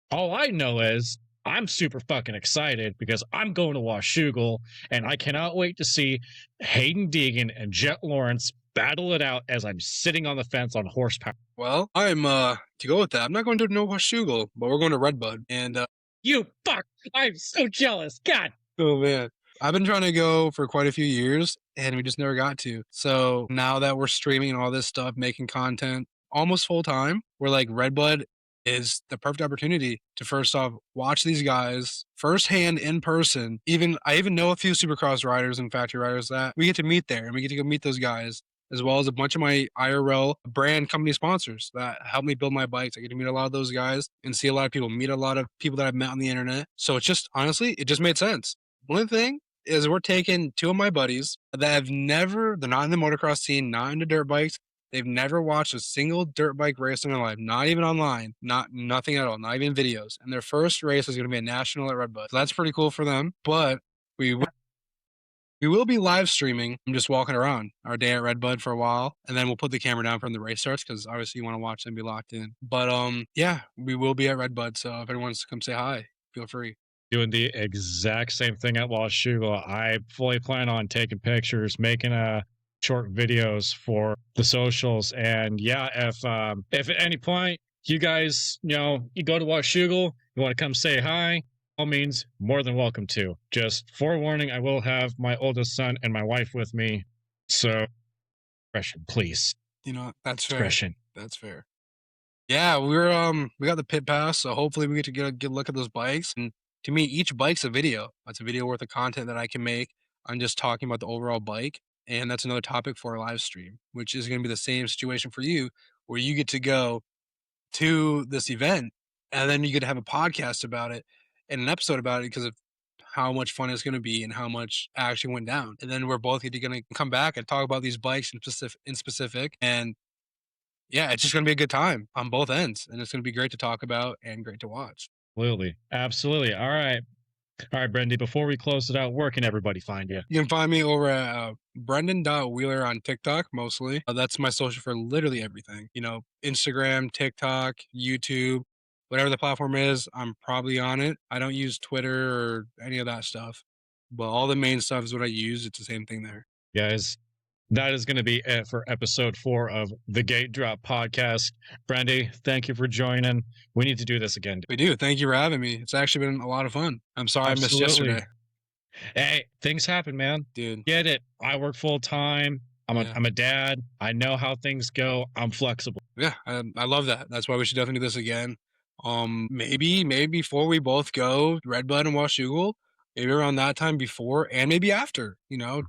All I know is I'm super fucking excited because I'm going to Washougal, and I cannot wait to see Hayden Deegan and Jett Lawrence battle it out as I'm sitting on the fence on horsepower. Well, I'm to go with that. I'm not going to no Washougal, but we're going to Redbud. And you fuck! I'm so jealous. God. Oh man, I've been trying to go for quite a few years, and we just never got to. So now that we're streaming all this stuff, making content almost full time, we're like Redbud is the perfect opportunity to first off watch these guys firsthand in person. I even know a few Supercross riders and factory riders that we get to meet there, and we get to go meet those guys, as well as a bunch of my IRL brand company sponsors that help me build my bikes. I get to meet a lot of those guys and see a lot of people, meet a lot of people that I've met on the internet. So it's just, honestly, it just made sense. One thing is we're taking two of my buddies that they're not in the motocross scene, not into dirt bikes. They've never watched a single dirt bike race in their life, not even online, nothing at all, not even videos. And their first race is going to be a national at Redbud. So that's pretty cool for them. But we will be live streaming. I'm just walking around our day at Redbud for a while, and then we'll put the camera down from the race starts because obviously you want to watch them be locked in. But yeah, we will be at Redbud. So if anyone wants to come say hi, feel free. Doing the exact same thing at Washougal. I fully plan on taking pictures, making short videos for the socials. And yeah, if at any point you guys, you go to Washougal, you want to come say hi, all means, more than welcome to. Just forewarning, I will have my oldest son and my wife with me. So, discretion, please. That's fair. Discretion. That's fair. Yeah, we got the pit pass, so hopefully we get to get a good look at those bikes. And to me, each bike's a video. That's a video worth of content that I can make. I'm just talking about the overall bike. And that's another topic for a live stream, which is going to be the same situation for you, where you get to go to this event and then you get to have a podcast about it and an episode about it because of how much fun it's going to be and how much actually went down. And then we're both going to come back and talk about these bikes in specific. And yeah, it's just going to be a good time on both ends. And it's going to be great to talk about and great to watch. Absolutely. All right, Brendan, before we close it out, where can everybody find you? You can find me over at Brendan.Wheeler on TikTok, mostly. That's my social for literally everything. Instagram, TikTok, YouTube, whatever the platform is, I'm probably on it. I don't use Twitter or any of that stuff. But all the main stuff is what I use. It's the same thing there. Guys, that is going to be it for episode 4 of the Gate Drop podcast. Brandy, thank you for joining. We need to do this again. We do. Thank you for having me. It's actually been a lot of fun. I'm sorry I missed yesterday. Hey, things happen, man. Dude. Get it. I work full time. I'm a dad. I know how things go. I'm flexible. Yeah, I love that. That's why we should definitely do this again. Maybe before we both go Red Bud and Washougal, maybe around that time before and maybe after,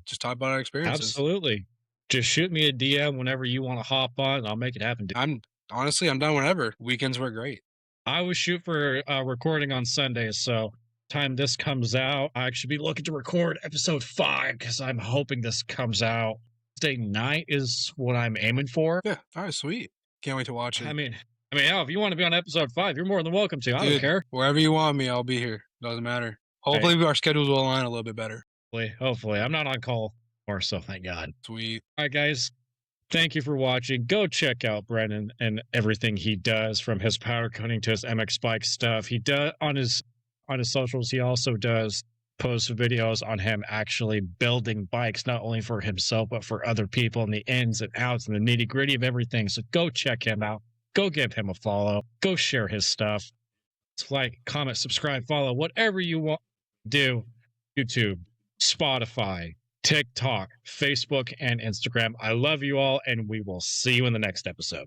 just talk about our experiences. Absolutely. Just shoot me a DM whenever you want to hop on, and I'll make it happen. I'm done whenever. Weekends were great. I was shoot for recording on Sundays, so time this comes out, I should be looking to record episode 5 because I'm hoping this comes out Thursday night is what I'm aiming for. Yeah, all right, sweet. Can't wait to watch it. I mean, hell, if you want to be on episode 5, you're more than welcome to. I don't care. Wherever you want me, I'll be here. Doesn't matter. Hopefully our schedules will align a little bit better. Hopefully. I'm not on call more, so thank God. Sweet. All right, guys. Thank you for watching. Go check out Brennan and everything he does, from his powder coating to his MX bike stuff. He does on his socials. He also does post videos on him actually building bikes, not only for himself but for other people, and the ins and outs and the nitty gritty of everything. So go check him out. Go give him a follow. Go share his stuff. It's like, comment, subscribe, follow, whatever you want to do. YouTube, Spotify, TikTok, Facebook, and Instagram. I love you all, and we will see you in the next episode.